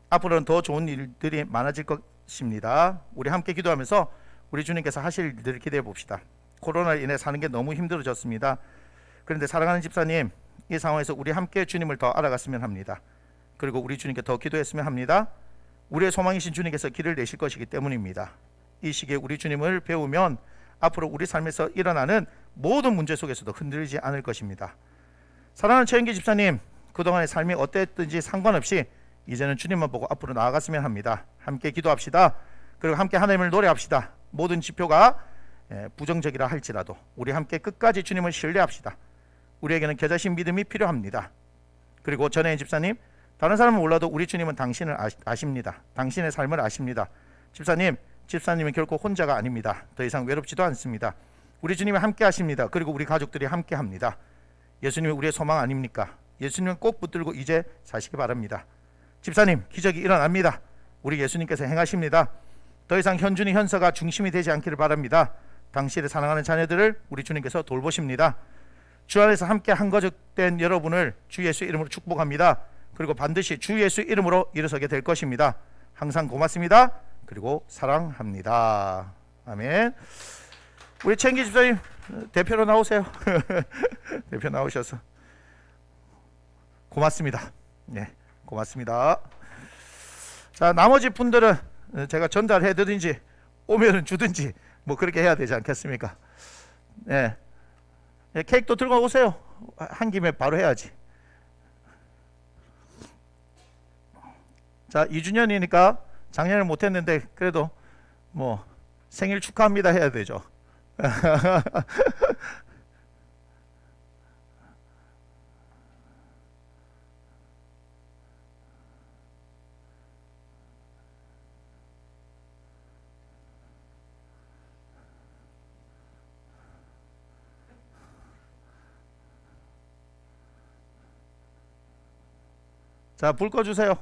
앞으로는 더 좋은 일들이 많아질 것입니다. 우리 함께 기도하면서 우리 주님께서 하실 일들을 기대해 봅시다. 코로나로 인해 사는 게 너무 힘들어졌습니다. 그런데 사랑하는 집사님, 이 상황에서 우리 함께 주님을 더 알아갔으면 합니다. 그리고 우리 주님께 더 기도했으면 합니다. 우리의 소망이신 주님께서 길을 내실 것이기 때문입니다. 이 시기에 우리 주님을 배우면 앞으로 우리 삶에서 일어나는 모든 문제 속에서도 흔들리지 않을 것입니다. 사랑하는 최은기 집사님, 그동안의 삶이 어땠든지 상관없이 이제는 주님만 보고 앞으로 나아갔으면 합니다. 함께 기도합시다. 그리고 함께 하나님을 노래합시다. 모든 지표가 부정적이라 할지라도 우리 함께 끝까지 주님을 신뢰합시다. 우리에게는 겨자신 믿음이 필요합니다. 그리고 전혜인 집사님, 다른 사람은 몰라도 우리 주님은 당신을 아십니다. 당신의 삶을 아십니다. 집사님, 집사님은 결코 혼자가 아닙니다. 더 이상 외롭지도 않습니다. 우리 주님이 함께 하십니다. 그리고 우리 가족들이 함께 합니다. 예수님이 우리의 소망 아닙니까? 예수님은 꼭 붙들고 이제 사시기 바랍니다. 집사님, 기적이 일어납니다. 우리 예수님께서 행하십니다. 더 이상 현준이 현서가 중심이 되지 않기를 바랍니다. 당신의 사랑하는 자녀들을 우리 주님께서 돌보십니다. 주 안에서 함께 한 가족 된 여러분을 주 예수 이름으로 축복합니다. 그리고 반드시 주 예수 이름으로 일어서게 될 것입니다. 항상 고맙습니다. 그리고 사랑합니다. 아멘. 우리 최은기 집사님, 대표로 나오세요. 대표 나오셔서 고맙습니다. 네, 고맙습니다. 자, 나머지 분들은 제가 전달해 드린지 오면은 주든지 뭐 그렇게 해야 되지 않겠습니까? 네, 케이크도 들고 오세요. 한 김에 바로 해야지. 자, 2주년이니까 작년에 못했는데 그래도 뭐 생일 축하합니다 해야 되죠. 자, 불 꺼주세요.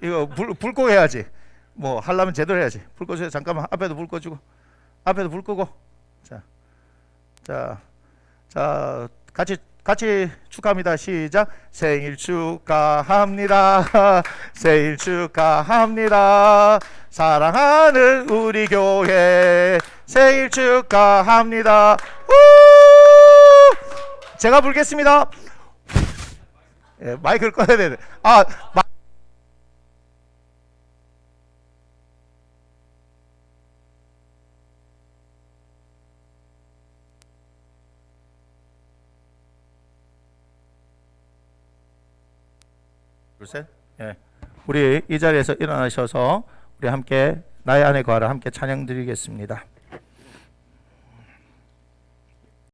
이거 불 끄고 해야지. 뭐 하려면 제대로 해야지. 불 꺼주세요. 잠깐만, 앞에도 불 꺼주고, 앞에도 불 끄고. 자, 같이 축하합니다. 시작. 생일 축하합니다. 생일 축하합니다. 사랑하는 우리 교회 생일 축하합니다. 우! 제가 불겠습니다. 예, 마이크를 꺼야 되네. 둘, 셋. 예. 우리 이 자리에서 일어나셔서 우리 함께 나의 안에 거하라 함께 찬양 드리겠습니다.